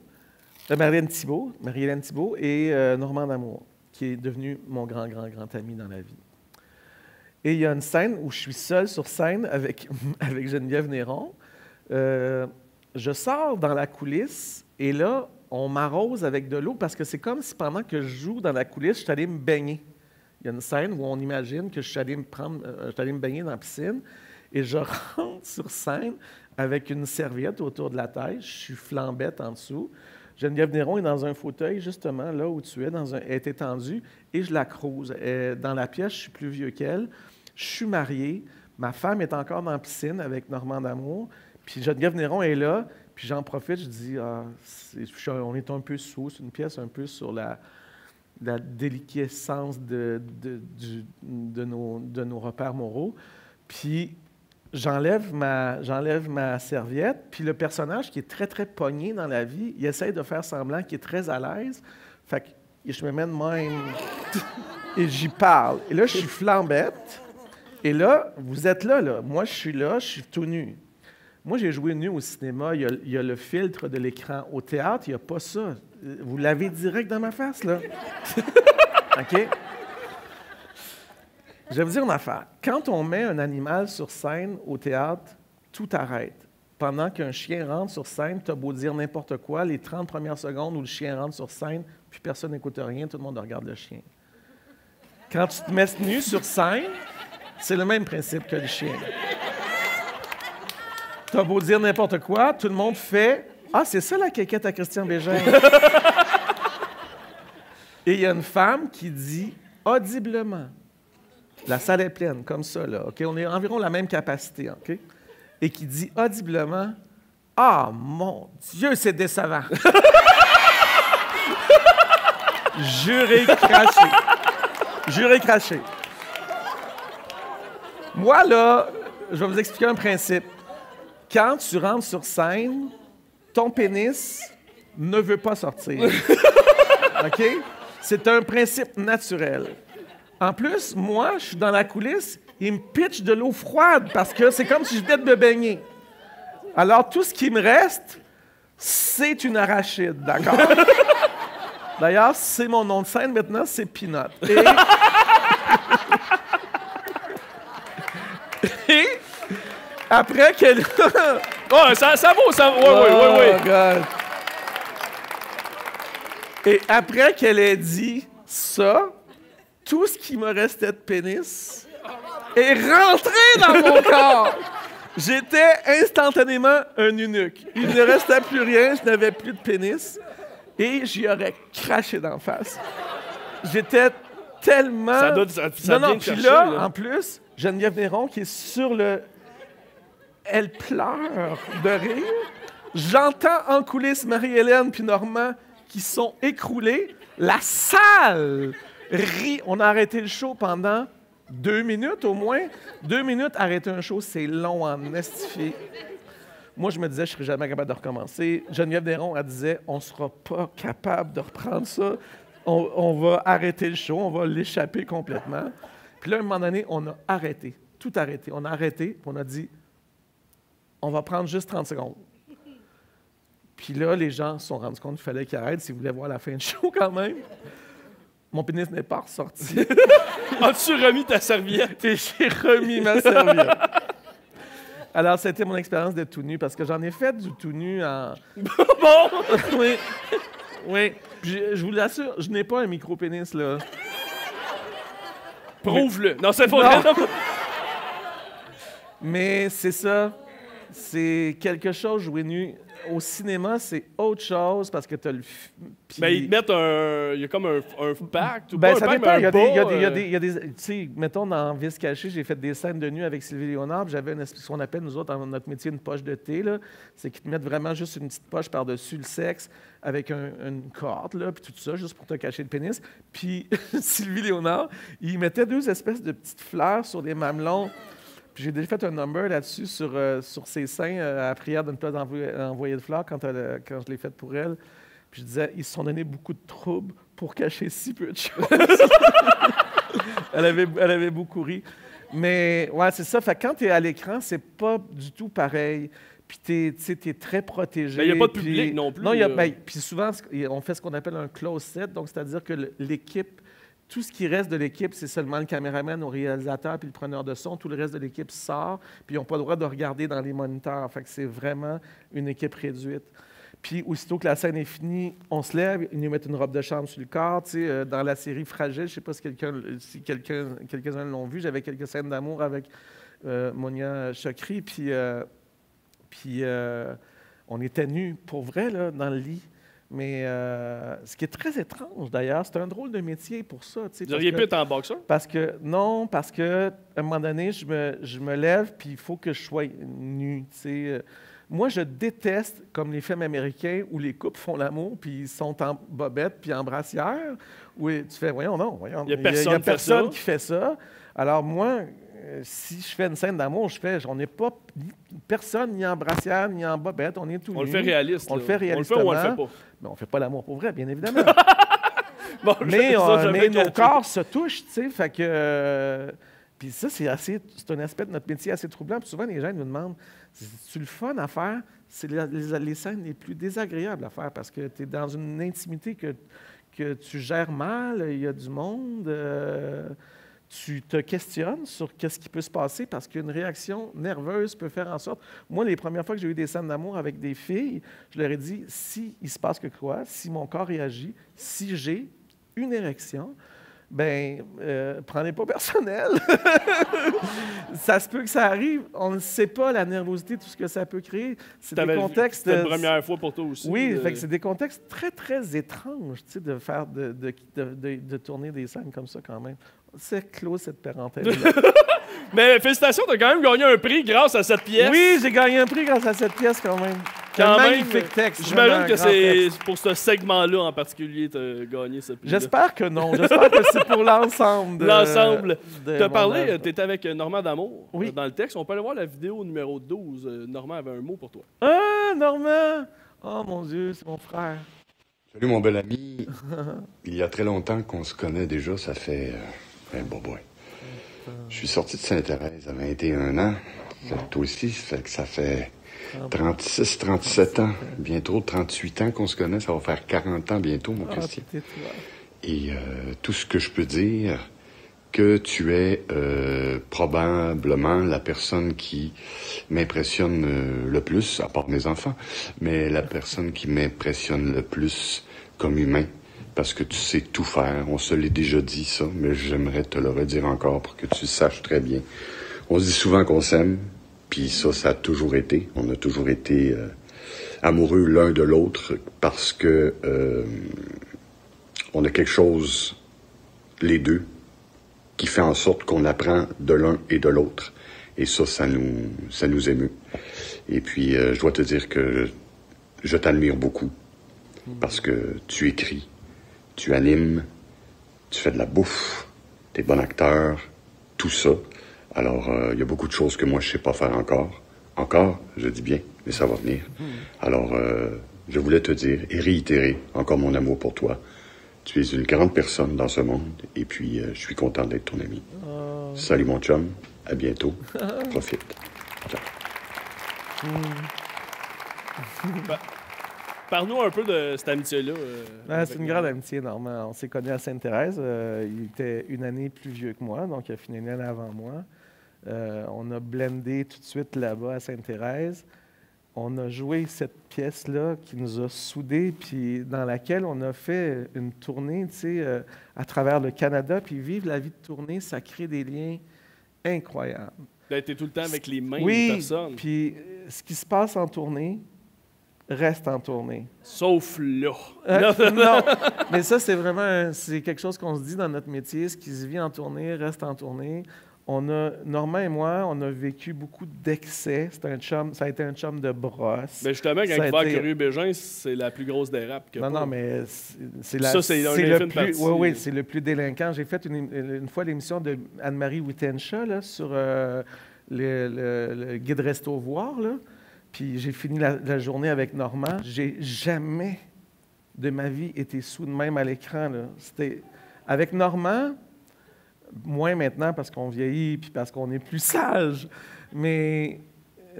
et Normand D'Amour, qui est devenu mon grand ami dans la vie. Et il y a une scène où je suis seul sur scène avec Geneviève Néron. Je sors dans la coulisse et là, on m'arrose avec de l'eau parce que c'est comme si pendant que je joue dans la coulisse, je suis allé me baigner. Il y a une scène où on imagine que je suis allé me baigner dans la piscine et je rentre sur scène avec une serviette autour de la tête. Je suis flambette en dessous. Geneviève Néron est dans un fauteuil, justement, là où tu es, elle est étendue, et je la crouse. Dans la pièce, je suis plus vieux qu'elle. Je suis marié. Ma femme est encore dans la piscine avec Normand D'Amour. Puis Geneviève Néron est là. Puis j'en profite, je dis, on est un peu sous. C'est une pièce un peu sur la déliquescence de nos repères moraux. Puis j'enlève ma serviette, puis le personnage qui est très, très pogné dans la vie, il essaie de faire semblant qu'il est très à l'aise. Fait que je me mets de même et j'y parle. Et là, je suis flambette. Et là, vous êtes là. Moi, je suis tout nu. Moi, j'ai joué nu au cinéma. Il y a le filtre de l'écran. Au théâtre, il n'y a pas ça. Vous l'avez direct dans ma face, là. OK? Je vais vous dire une affaire. Quand on met un animal sur scène au théâtre, tout arrête. Pendant qu'un chien rentre sur scène, tu as beau dire n'importe quoi, les 30 premières secondes où le chien rentre sur scène, puis personne n'écoute rien, tout le monde regarde le chien. Quand tu te mets nu sur scène, c'est le même principe que le chien. Tu as beau dire n'importe quoi, tout le monde fait « Ah, c'est ça la quéquette à Christian Bégin! » Et il y a une femme qui dit audiblement, la salle est pleine, comme ça, là, OK? On est environ la même capacité, OK? Et qui dit audiblement « Ah, mon Dieu, c'est décevant! » Juré craché. Juré craché. Moi, là, je vais vous expliquer un principe. Quand tu rentres sur scène, ton pénis ne veut pas sortir. OK? C'est un principe naturel. En plus, moi, je suis dans la coulisse, il me pitch de l'eau froide parce que c'est comme si je venais de me baigner. Alors, tout ce qui me reste, c'est une arachide, d'accord? D'ailleurs, c'est mon nom de scène maintenant, c'est Peanut. Et après qu'elle... Oh, ça vaut, ça vaut. Oui. God. Et après qu'elle ait dit ça, tout ce qui me restait de pénis est rentré dans mon corps. J'étais instantanément un eunuque. Il ne restait plus rien, je n'avais plus de pénis. Et j'y aurais craché d'en face. J'étais tellement... Ça non, puis là, en plus, Geneviève Néron qui est sur le... Elle pleure de rire. J'entends en coulisses Marie-Hélène puis Normand qui sont écroulés. La salle rit. On a arrêté le show pendant 2 minutes au moins. 2 minutes, arrêter un show, c'est long en estifié. Moi, je me disais, je ne serais jamais capable de recommencer. Geneviève Desronds, elle disait, on ne sera pas capable de reprendre ça. On va arrêter le show, on va l'échapper complètement. Puis là, à un moment donné, on a arrêté, tout arrêté. On a arrêté, puis on a dit, on va prendre juste 30 secondes. Puis là, les gens se sont rendus compte qu'il fallait qu'ils arrêtent s'ils voulaient voir la fin du show quand même. Mon pénis n'est pas ressorti. As-tu remis ta serviette? Et j'ai remis ma serviette. Alors, c'était mon expérience de tout nu, parce que j'en ai fait du tout nu en... Bon! Oui. Oui. Puis je vous l'assure, je n'ai pas un micro-pénis, là. Prouve-le. Non, c'est Non. pas vrai. Mais c'est ça. C'est quelque chose, jouer nu. Au cinéma, c'est autre chose, parce que tu as le... Puis... Ben, ils te mettent un... Il y a comme un pacte ou Ben, pas ça un pacte, dépend. mais Il y a des... Tu sais, mettons, dans Vice caché, j'ai fait des scènes de nu avec Sylvie Léonard, puis j'avais ce qu'on appelle, nous autres, dans notre métier, une poche de thé, là. C'est qu'ils te mettent vraiment juste une petite poche par-dessus le sexe, avec une corde, là, puis tout ça, juste pour te cacher le pénis. Puis Sylvie Léonard, il mettait 2 espèces de petites fleurs sur les mamelons. Puis j'ai déjà fait un number là-dessus sur ses seins à la prière de ne pas envoyer de fleurs quand je l'ai fait pour elle. Puis je disais, ils se sont donné beaucoup de troubles pour cacher si peu de choses. Elle avait beaucoup ri. Mais ouais, c'est ça. Fait que quand tu es à l'écran, c'est pas du tout pareil. Puis tu es très protégé. Mais il n'y a pas de public non plus. Non, puis souvent, on fait ce qu'on appelle un close set. Donc, c'est-à-dire que l'équipe... Tout ce qui reste de l'équipe, c'est seulement le caméraman, le réalisateur puis le preneur de son. Tout le reste de l'équipe sort, puis ils n'ont pas le droit de regarder dans les moniteurs. Fait que c'est vraiment une équipe réduite. Puis aussitôt que la scène est finie, on se lève, ils nous mettent une robe de chambre sur le corps. Dans la série Fragile, je ne sais pas si quelques-uns l'ont vu, j'avais quelques scènes d'amour avec Monia Chokri, puis on était nus, pour vrai, là, dans le lit. Mais ce qui est très étrange, d'ailleurs, c'est un drôle de métier pour ça. Vous auriez pu être en boxeur? Parce que à un moment donné, je me lève, puis il faut que je sois nu. Moi, je déteste, comme les films américains, où les couples font l'amour, puis ils sont en bobette, puis en brassière, où tu fais, voyons, il n'y a personne qui fait ça. Alors moi... si je fais une scène d'amour, on n'est pas personne ni en brassière, ni en bobette, on est tout nu. On le fait réaliste. On le fait réalistement. On le fait ou on le fait pas? Mais on ne fait pas l'amour pour vrai, bien évidemment. Bon, mais nos corps se touchent, tu sais, fait que... puis ça, c'est un aspect de notre métier assez troublant. Puis souvent, les gens nous demandent, c'est-tu le fun à faire? C'est les scènes les plus désagréables à faire, parce que tu es dans une intimité que tu gères mal, il y a du monde... tu te questionnes sur qu'est-ce qui peut se passer, parce qu'une réaction nerveuse peut faire en sorte... Moi, les premières fois que j'ai eu des scènes d'amour avec des filles, je leur ai dit, si il se passe que quoi, si mon corps réagit, si j'ai une érection, prenez pas personnel. Ça se peut que ça arrive. On ne sait pas la nervosité, tout ce que ça peut créer. C'est des contextes... C'était la première fois pour toi aussi. Oui, fait que c'est des contextes très, très étranges, tu sais, de tourner des scènes comme ça quand même. C'est clos, cette parenthèse-là. Mais félicitations, tu as quand même gagné un prix grâce à cette pièce. Oui, j'ai gagné un prix grâce à cette pièce quand même. Quand même, magnifique texte. J'imagine que c'est pour ce segment-là en particulier tu as gagné ce prix. J'espère que non. J'espère que c'est pour l'ensemble. L'ensemble. Tu as parlé, tu étais avec Normand D'Amour dans le texte. On peut aller voir la vidéo numéro 12. Normand avait un mot pour toi. Ah, Normand! Oh mon Dieu, c'est mon frère. Salut mon bel ami. Il y a très longtemps qu'on se connaît déjà, ça fait un bon boy. Je suis sorti de Sainte-Thérèse à 21 ans. Toi aussi, ça fait 36, 37 ans, bientôt 38 ans qu'on se connaît. Ça va faire 40 ans bientôt, mon Christian. Et tout ce que je peux dire, que tu es probablement la personne qui m'impressionne le plus, à part mes enfants, mais la personne qui m'impressionne le plus comme humain. Parce que tu sais tout faire. On se l'est déjà dit, ça, mais j'aimerais te le redire encore pour que tu saches très bien. On se dit souvent qu'on s'aime, puis ça a toujours été. On a toujours été amoureux l'un de l'autre parce que on a quelque chose, les deux, qui fait en sorte qu'on apprend de l'un et de l'autre. Et ça nous émeut. Et puis, je dois te dire que je t'admire beaucoup parce que tu écris, tu animes, tu fais de la bouffe, t'es bon acteur, tout ça. Alors, il y a beaucoup de choses que moi, je sais pas faire encore. Encore, je dis bien. mais ça va venir. Alors, je voulais te dire et réitérer encore mon amour pour toi. Tu es une grande personne dans ce monde, et puis je suis content d'être ton ami. Salut mon chum, à bientôt. Profite. Ciao. Parle-nous un peu de cette amitié-là. C'est une grande amitié, Normand. On s'est connus à Sainte-Thérèse. Il était une année plus vieux que moi, donc il a fini une année avant moi. On a blendé tout de suite là-bas à Sainte-Thérèse. On a joué cette pièce-là qui nous a soudés, puis dans laquelle on a fait une tournée, à travers le Canada. Puis vivre la vie de tournée, ça crée des liens incroyables. D'être tout le temps avec les mêmes personnes. Oui, puis ce qui se passe en tournée reste en tournée. Sauf là. Non, mais ça, c'est vraiment c'est quelque chose qu'on se dit dans notre métier. Ce qui se vit en tournée reste en tournée. Normand et moi, on a vécu beaucoup d'excès. Ça a été un chum de brosse. Mais justement, quand il va à Curieux-Bégin, c'est la plus grosse dérape que Non, mais c'est Oui, c'est le plus délinquant. J'ai fait une fois l'émission de Anne-Marie Wittenshaw là, sur le guide Resto Voir, là. Puis j'ai fini la journée avec Normand. J'ai jamais de ma vie été sous de même à l'écran, là. C'était avec Normand. Moins maintenant parce qu'on vieillit puis parce qu'on est plus sage. Mais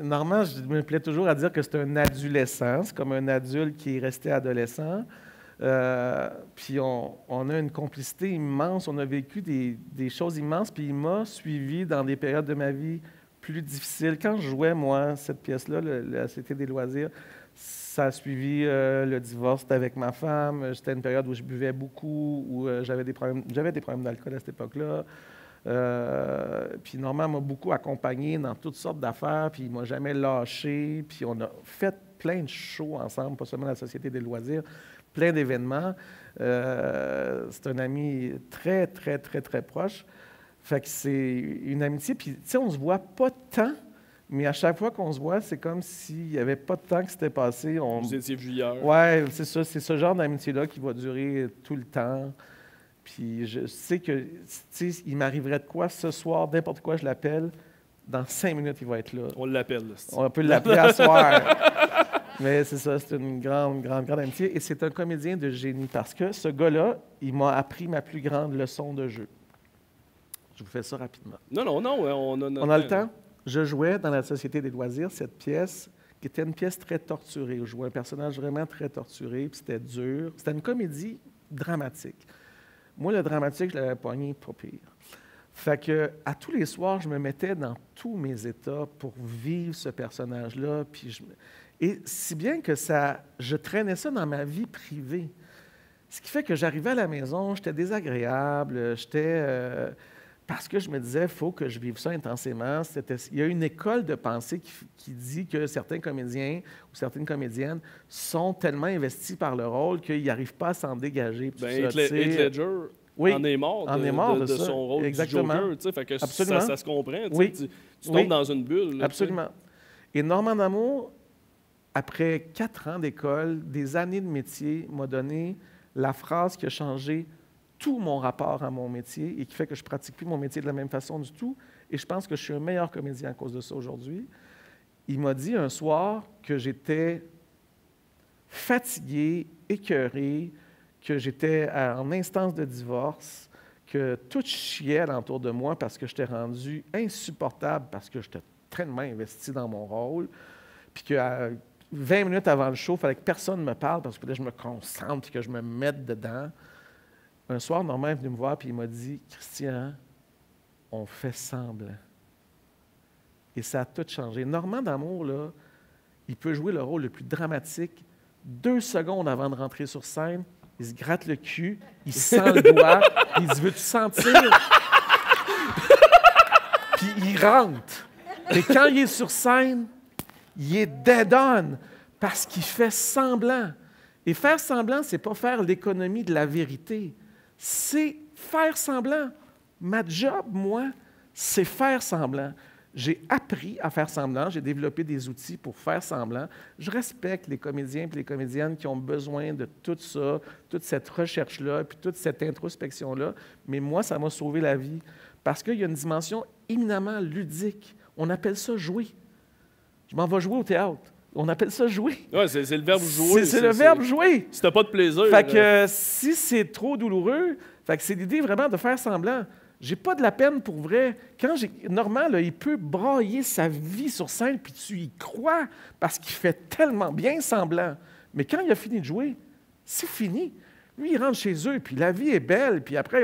Normand, je me plais toujours à dire que c'est un adolescent. C'est comme un adulte qui est resté adolescent. Puis on a une complicité immense. On a vécu des choses immenses. Puis il m'a suivi dans des périodes de ma vie plus difficiles. Quand je jouais, moi, cette pièce-là, la Cité des loisirs, ça a suivi le divorce avec ma femme. C'était une période où je buvais beaucoup, où j'avais des problèmes d'alcool à cette époque-là. Puis Normand m'a beaucoup accompagné dans toutes sortes d'affaires, puis il ne m'a jamais lâché. Puis on a fait plein de shows ensemble, pas seulement la Société des loisirs, plein d'événements. C'est un ami très, très, très, très proche. Fait que c'est une amitié. Puis, tu sais, on ne se voit pas tant. Mais à chaque fois qu'on se voit, c'est comme s'il n'y avait pas de temps qui s'était passé. Vous étiez vus hier. Oui, c'est ça. C'est ce genre d'amitié-là qui va durer tout le temps. Puis je sais que, tu sais, il m'arriverait de quoi ce soir, n'importe quoi, je l'appelle. Dans 5 minutes, il va être là. On l'appelle. On peut l'appeler à soir. Mais c'est ça, c'est une grande, grande, grande amitié. Et c'est un comédien de génie parce que ce gars-là, il m'a appris ma plus grande leçon de jeu. Je vous fais ça rapidement. Non, On a le temps? Je jouais dans la Société des loisirs cette pièce qui était une pièce très torturée. Je jouais un personnage vraiment très torturé, puis c'était dur. C'était une comédie dramatique. Moi, le dramatique, je l'avais pogné pas pire. Fait que, à tous les soirs, je me mettais dans tous mes états pour vivre ce personnage-là. Et si bien que je traînais ça dans ma vie privée. Ce qui fait que j'arrivais à la maison, j'étais désagréable, parce que je me disais, il faut que je vive ça intensément. Il y a une école de pensée qui dit que certains comédiens ou certaines comédiennes sont tellement investis par le rôle qu'ils n'arrivent pas à s'en dégager. Heath Ledger en est mort de son rôle exactement. du Joker. Fait que absolument. Ça se comprend. Oui. Tu tombes dans une bulle. Là, absolument. Et Normand D'Amour, après 4 ans d'école, des années de métier, m'a donné la phrase qui a changé tout mon rapport à mon métier et qui fait que je ne pratique plus mon métier de la même façon du tout. Et je pense que je suis un meilleur comédien à cause de ça aujourd'hui. Il m'a dit un soir que j'étais fatigué, écœuré, que j'étais en instance de divorce, que tout chiait alentour de moi parce que j'étais rendu insupportable, parce que j'étais tellement investi dans mon rôle, puis qu'à 20 minutes avant le show, il fallait que personne ne me parle parce que là, je me concentre et que je me mette dedans. Un soir, Normand est venu me voir et il m'a dit « Christian, on fait semblant. » Et ça a tout changé. Normand D'Amour, là, il peut jouer le rôle le plus dramatique. 2 secondes avant de rentrer sur scène, il se gratte le cul, il sent le doigt, il dit « Veux-tu sentir? » Puis il rentre. Et quand il est sur scène, il est dead on parce qu'il fait semblant. Et faire semblant, ce n'est pas faire l'économie de la vérité. C'est faire semblant. Ma job, moi, c'est faire semblant. J'ai appris à faire semblant. J'ai développé des outils pour faire semblant. Je respecte les comédiens et les comédiennes qui ont besoin de tout ça, toute cette recherche-là, puis toute cette introspection-là. Mais moi, ça m'a sauvé la vie parce qu'il y a une dimension éminemment ludique. On appelle ça jouer. Je m'en vais jouer au théâtre. On appelle ça jouer. Ouais, c'est le verbe jouer. C'est le verbe jouer. Si t'as pas de plaisir. Fait que si c'est trop douloureux, fait que c'est l'idée vraiment de faire semblant. J'ai pas de la peine pour vrai. Normand, là, il peut brailler sa vie sur scène, puis tu y crois parce qu'il fait tellement bien semblant. Mais quand il a fini de jouer, c'est fini. Lui, il rentre chez eux, puis la vie est belle. Puis après,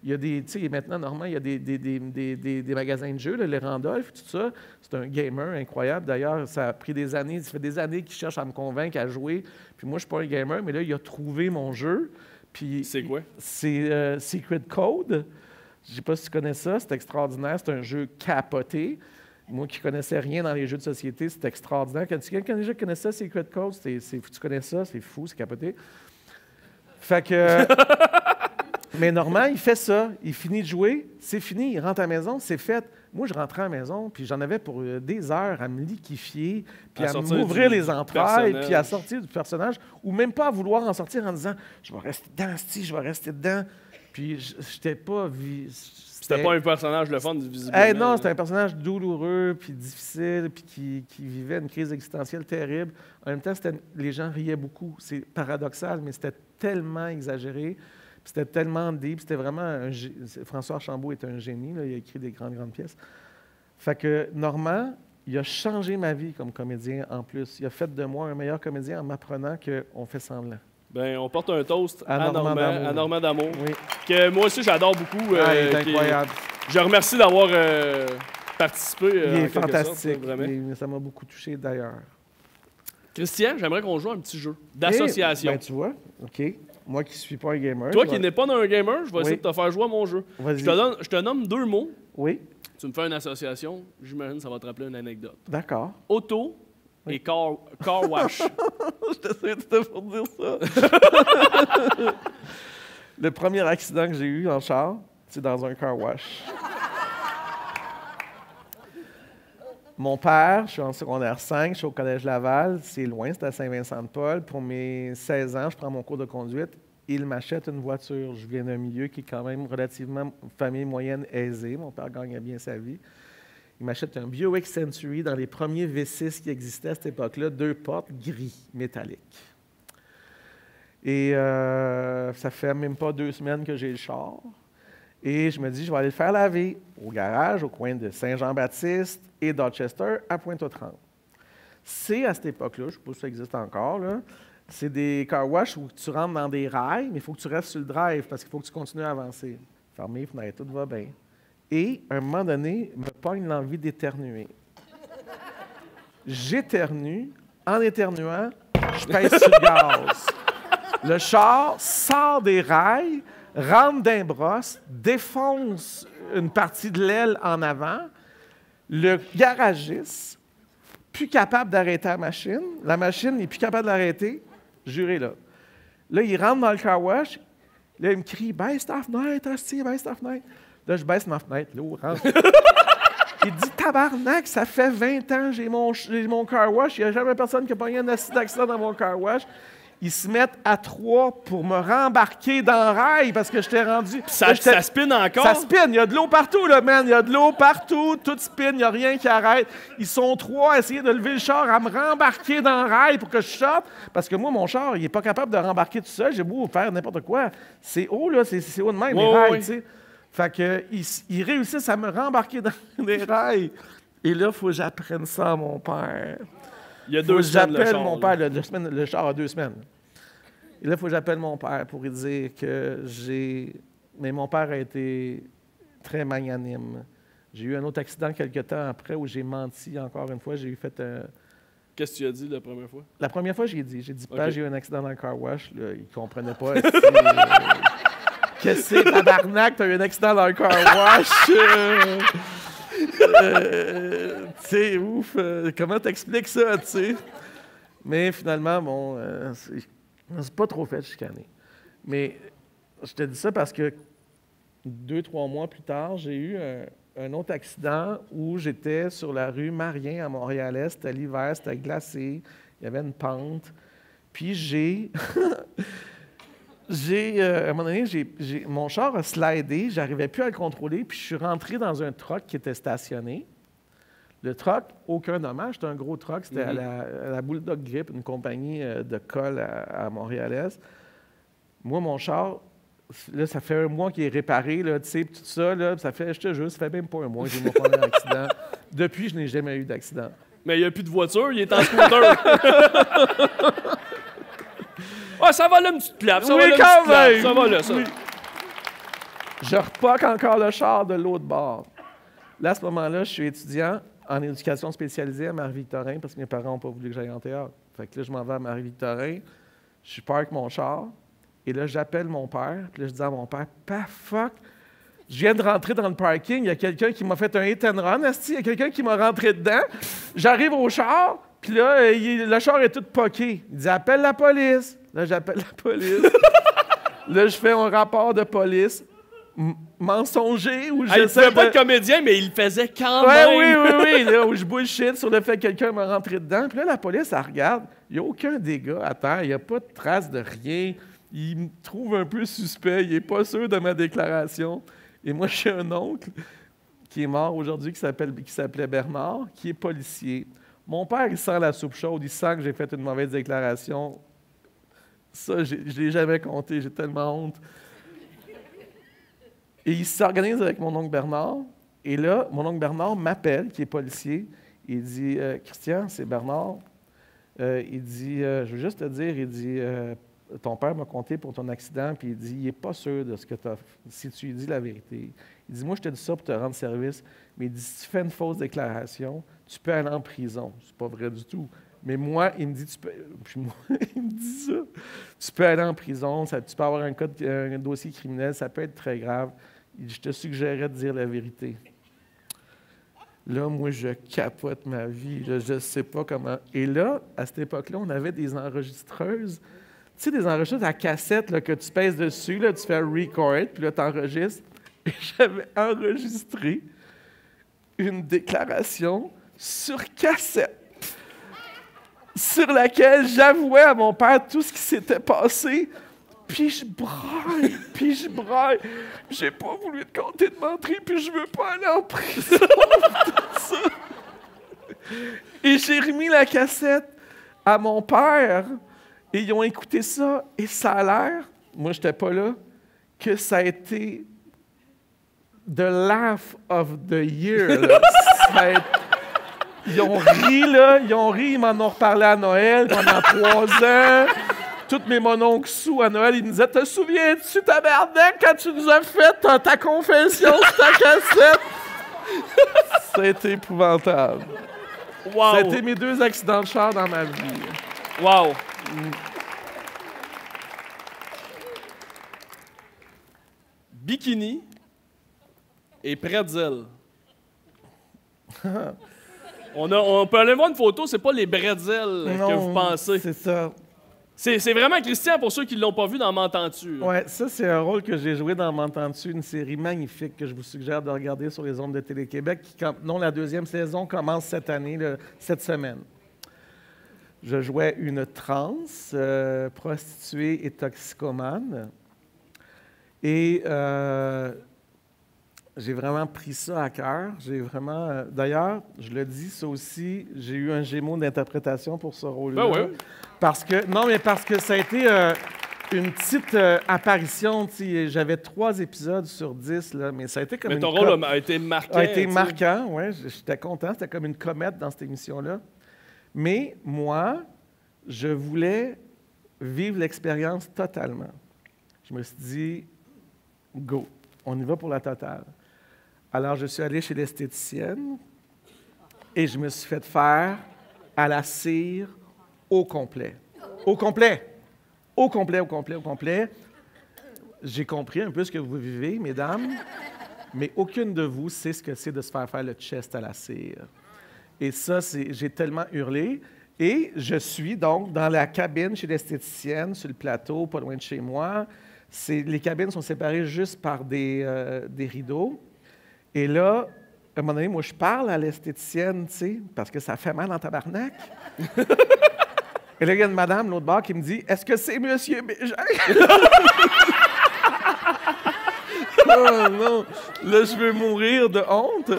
il y a des, tu sais, maintenant, Normand, il y a des magasins de jeux, là, les Randolph, tout ça. C'est un gamer incroyable. D'ailleurs, ça a pris des années. Ça fait des années qu'il cherche à me convaincre à jouer. Puis moi, je suis pas un gamer, mais là, il a trouvé mon jeu. Puis c'est quoi? C'est Secret Code. Je ne sais pas si tu connais ça, c'est extraordinaire, c'est un jeu capoté. Moi qui ne connaissais rien dans les jeux de société, c'est extraordinaire. Quand quelqu'un déjà connaît ça, Secret Code, tu connais ça, c'est fou, c'est capoté. Fait que... Mais Normand, il fait ça, il finit de jouer, c'est fini, il rentre à la maison, c'est fait. Moi, je rentrais à la maison, puis j'en avais pour des heures à me liquifier, puis à m'ouvrir les entrailles, puis à sortir du personnage, ou même pas à vouloir en sortir en disant « Je vais rester dedans, je vais rester dedans ». Puis je n'étais pas... C'était pas un personnage le fun, visiblement. Non, c'était un personnage douloureux, puis difficile, puis qui vivait une crise existentielle terrible. En même temps, les gens riaient beaucoup. C'est paradoxal, mais c'était tellement exagéré, puis c'était tellement deep, c'était vraiment... François Archambault est un génie, là, il a écrit des grandes pièces. Fait que Normand, il a changé ma vie comme comédien en plus. Il a fait de moi un meilleur comédien en m'apprenant qu'on fait semblant. Ben, on porte un toast à Normand d'Amour, oui. que moi aussi j'adore beaucoup. Il est incroyable. Je remercie d'avoir participé. Il est fantastique. Vraiment. Ça m'a beaucoup touché d'ailleurs. Christian, j'aimerais qu'on joue un petit jeu d'association. Ben, tu vois, OK. Moi qui ne suis pas un gamer. Toi qui n'es pas un gamer, je vais essayer de te faire jouer à mon jeu. Je te nomme 2 mots. Oui. Tu me fais une association. J'imagine que ça va te rappeler une anecdote. D'accord. Auto et car wash. Je t'essaie de pour dire ça. Le premier accident que j'ai eu en char, c'est dans un car wash. Mon père, je suis en secondaire 5, je suis au Collège Laval, c'est loin, c'est à Saint-Vincent-de-Paul. Pour mes 16 ans, je prends mon cours de conduite. Il m'achète une voiture. Je viens d'un milieu qui est quand même relativement famille moyenne aisée. Mon père gagnait bien sa vie. Il m'achète un Buick Century dans les premiers V6 qui existaient à cette époque-là, 2 portes gris, métalliques. Et ça fait même pas 2 semaines que j'ai le char. Et je me dis, je vais aller le faire laver au garage, au coin de Saint-Jean-Baptiste et Dorchester, à Pointe-aux-Trembles. C'est à cette époque-là, je ne sais pas si ça existe encore, là, c'est des car wash où tu rentres dans des rails, mais il faut que tu restes sur le drive parce qu'il faut que tu continues à avancer. Fermé, fenêtre, tout va bien. Et, à un moment donné, me pogne l'envie d'éternuer. J'éternue. En éternuant, je pèse sur le gaz. Le char sort des rails, rentre dans les brosses, défonce une partie de l'aile en avant. Le garagiste, plus capable d'arrêter la machine n'est plus capable de l'arrêter. Juré, là. Là, il rentre dans le car wash. Là, il me crie « Baisse ta fenêtre, hostie, baisse ta fenêtre. » Là, je baisse ma fenêtre. Là, rentre. Il dit « Tabarnak, ça fait 20 ans j'ai mon car wash. Il n'y a jamais personne qui a pogné un accident dans mon car wash. » Ils se mettent à 3 pour me rembarquer dans le rail parce que j'étais rendu... Ça spinne encore? Ça spinne. Il y a de l'eau partout, là, man. Il y a de l'eau partout. Tout spinne. Il n'y a rien qui arrête. Ils sont 3 à essayer de lever le char, à me rembarquer dans le rail pour que je sorte. Parce que moi, mon char, il n'est pas capable de rembarquer tout seul. J'ai beau faire n'importe quoi. C'est haut, là. C'est haut de même, les rails, tu sais. Fait qu'ils réussissent à me rembarquer dans les rails. Et là, il faut que j'apprenne ça à mon père. Il y a 2 semaines, le char. Mon père, le char a 2 semaines. Et là, il faut que j'appelle mon père pour lui dire que Mais mon père a été très magnanime. J'ai eu un autre accident quelques temps après où j'ai menti encore une fois. J'ai fait un... Qu'est-ce que tu as dit la première fois? La première fois, j'ai dit, okay. J'ai eu un accident dans le car wash. Là, il ne comprenait pas. Qu'est-ce que c'est, tabarnak, t'as eu un accident dans le car wash? Tu sais, ouf, comment t'expliques ça, tu sais? Mais finalement, bon, c'est pas trop fait de chicaner. Mais je te dis ça parce que 2-3 mois plus tard, j'ai eu un autre accident où j'étais sur la rue Marien à Montréal-Est. C'était l'hiver, c'était glacé, il y avait une pente. Puis à un moment donné, mon char a slidé, j'arrivais plus à le contrôler, puis je suis rentré dans un truck qui était stationné. Le truck, aucun dommage. C'était un gros truck. C'était à la Bulldog Grip, une compagnie de colle à Montréal-Est. Moi, mon char, là, ça fait un mois qu'il est réparé, là, tu sais, tout ça, là, ça fait, je te jure, ça fait même pas un mois que j'ai mon premier accident. Depuis, je n'ai jamais eu d'accident. Mais il n'y a plus de voiture, il est en scooter. Ah, ça va là, une petite clap. Ça va là, quand même! Ça va là, ça. Oui. Je repaque encore le char de l'autre bord. Là, à ce moment-là, je suis étudiant en éducation spécialisée à Marie-Victorin parce que mes parents n'ont pas voulu que j'aille en théâtre. Fait que là, je m'en vais à Marie-Victorin, je parque mon char, et là, j'appelle mon père, puis là, je dis à mon père, « Paf, fuck! Je viens de rentrer dans le parking, il y a quelqu'un qui m'a fait un hit and run, asti, il y a quelqu'un qui m'a rentré dedans. J'arrive au char, puis là, le char est tout poqué. Il dit, appelle la police. Là, j'appelle la police. Là, je fais un rapport de police mensonger où il ne pouvait pas être comédien, mais il le faisait quand même. Oui, là, où je bullshit sur le fait que quelqu'un m'a rentré dedans. Puis là, la police, elle regarde, il n'y a aucun dégât à terre, il n'y a pas de trace de rien. Il me trouve un peu suspect, il n'est pas sûr de ma déclaration. Et moi, j'ai un oncle qui est mort aujourd'hui, qui s'appelait Bernard, qui est policier. Mon père, il sent la soupe chaude, il sent que j'ai fait une mauvaise déclaration. Ça, je ne l'ai jamais compté, j'ai tellement honte. Et il s'organise avec mon oncle Bernard. Et là, mon oncle Bernard m'appelle, qui est policier. Il dit, « Christian, c'est Bernard. » Il dit, « Je veux juste te dire, il dit, ton père m'a compté pour ton accident, puis il dit, il n'est pas sûr de ce que tu as fait, si tu lui dis la vérité. Il dit, moi, je te dis ça pour te rendre service, mais il dit, si tu fais une fausse déclaration, tu peux aller en prison. C'est pas vrai du tout. Mais moi, il me dit, il me dit ça, tu peux aller en prison, tu peux avoir un dossier criminel, ça peut être très grave. Il dit, je te suggérerais de dire la vérité. Là, moi, je capote ma vie, là, je ne sais pas comment. Et là, à cette époque-là, on avait des enregistreuses. Tu sais, des enregistreuses à cassette là, que tu pèses dessus, là, tu fais un record, puis là, tu enregistres. Et j'avais enregistré une déclaration sur cassette, sur laquelle j'avouais à mon père tout ce qui s'était passé. Puis je braille. J'ai pas voulu te compter de mentir, puis je veux pas aller en prison pour ça. Et j'ai remis la cassette à mon père. Et ils ont écouté ça, et ça a l'air, moi je n'étais pas là, que ça a été the laugh of the year. Là. Ils ont ri, ils m'en ont reparlé à Noël pendant 3 ans. Tous mes mononcles sous à Noël, ils me disaient, « Te souviens-tu, tabarnak, quand tu nous as fait ta confession sur ta cassette? » Ça a été épouvantable. Wow. Ça a été mes 2 accidents de char dans ma vie. Wow! Bikini et pretzel. On peut aller voir une photo, c'est pas les bretzels que vous pensez. C'est ça. C'est vraiment Christian, pour ceux qui ne l'ont pas vu dans M'entends-tu. Oui, ça, c'est un rôle que j'ai joué dans M'entends-tu, une série magnifique que je vous suggère de regarder sur les ondes de Télé-Québec, dont la 2e saison commence cette année, cette semaine. Je jouais une transe, prostituée et toxicomane. Et j'ai vraiment pris ça à cœur. J'ai vraiment... d'ailleurs, je le dis, ça aussi, j'ai eu un gémeau d'interprétation pour ce rôle-là. Ben oui. Parce que ça a été une petite apparition. J'avais 3 épisodes sur 10, là, mais ça a été comme mais ton rôle a été marquant. A été marquant, oui. J'étais content. C'était comme une comète dans cette émission-là. Mais moi, je voulais vivre l'expérience totalement. Je me suis dit, go, on y va pour la totale. Alors, je suis allé chez l'esthéticienne et je me suis fait faire à la cire au complet. Au complet! Au complet, au complet, au complet. J'ai compris un peu ce que vous vivez, mesdames, mais aucune de vous sait ce que c'est de se faire le chest à la cire. Et ça, j'ai tellement hurlé. Et je suis donc dans la cabine chez l'esthéticienne, sur le plateau, pas loin de chez moi. Les cabines sont séparées juste par des rideaux. Et là, à un moment donné, moi, je parle à l'esthéticienne, tu sais, parce que ça fait mal en tabarnak. Et là, il y a une madame, l'autre bord, qui me dit, « Est-ce que c'est M. Bégin? » Oh non! Là, je veux mourir de honte.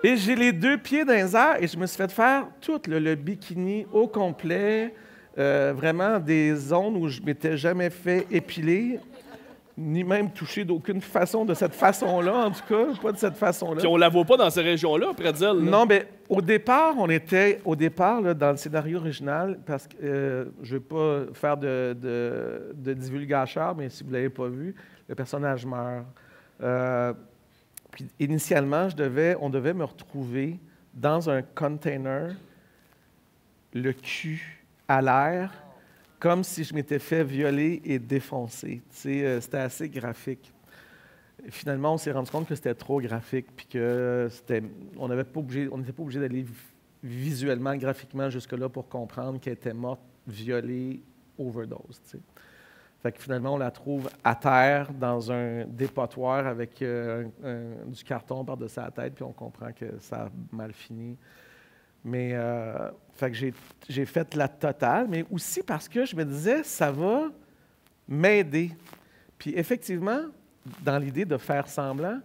Et j'ai les 2 pieds dans les airs et je me suis fait faire tout le bikini au complet. Vraiment des zones où je ne m'étais jamais fait épiler, ni même toucher d'aucune façon, de cette façon-là, en tout cas, pas de cette façon-là. Puis on la voit pas dans ces régions-là, Pretzel. Là. Non, mais au départ, là, dans le scénario original, parce que je ne veux pas faire de divulgacheur, mais si vous ne l'avez pas vu, le personnage meurt. Puis initialement, on devait me retrouver dans un container, le cul à l'air, comme si je m'étais fait violer et défoncer. C'était assez graphique. Finalement, on s'est rendu compte que c'était trop graphique, puis que on n'était pas obligé d'aller visuellement, graphiquement jusque-là pour comprendre qu'elle était morte, violée, overdose. T'sais. Fait que finalement, on la trouve à terre dans un dépotoir avec du carton par-dessus la tête, puis on comprend que ça a mal fini. Mais fait que j'ai fait la totale, mais aussi parce que je me disais, ça va m'aider. Puis effectivement, dans l'idée de faire semblant,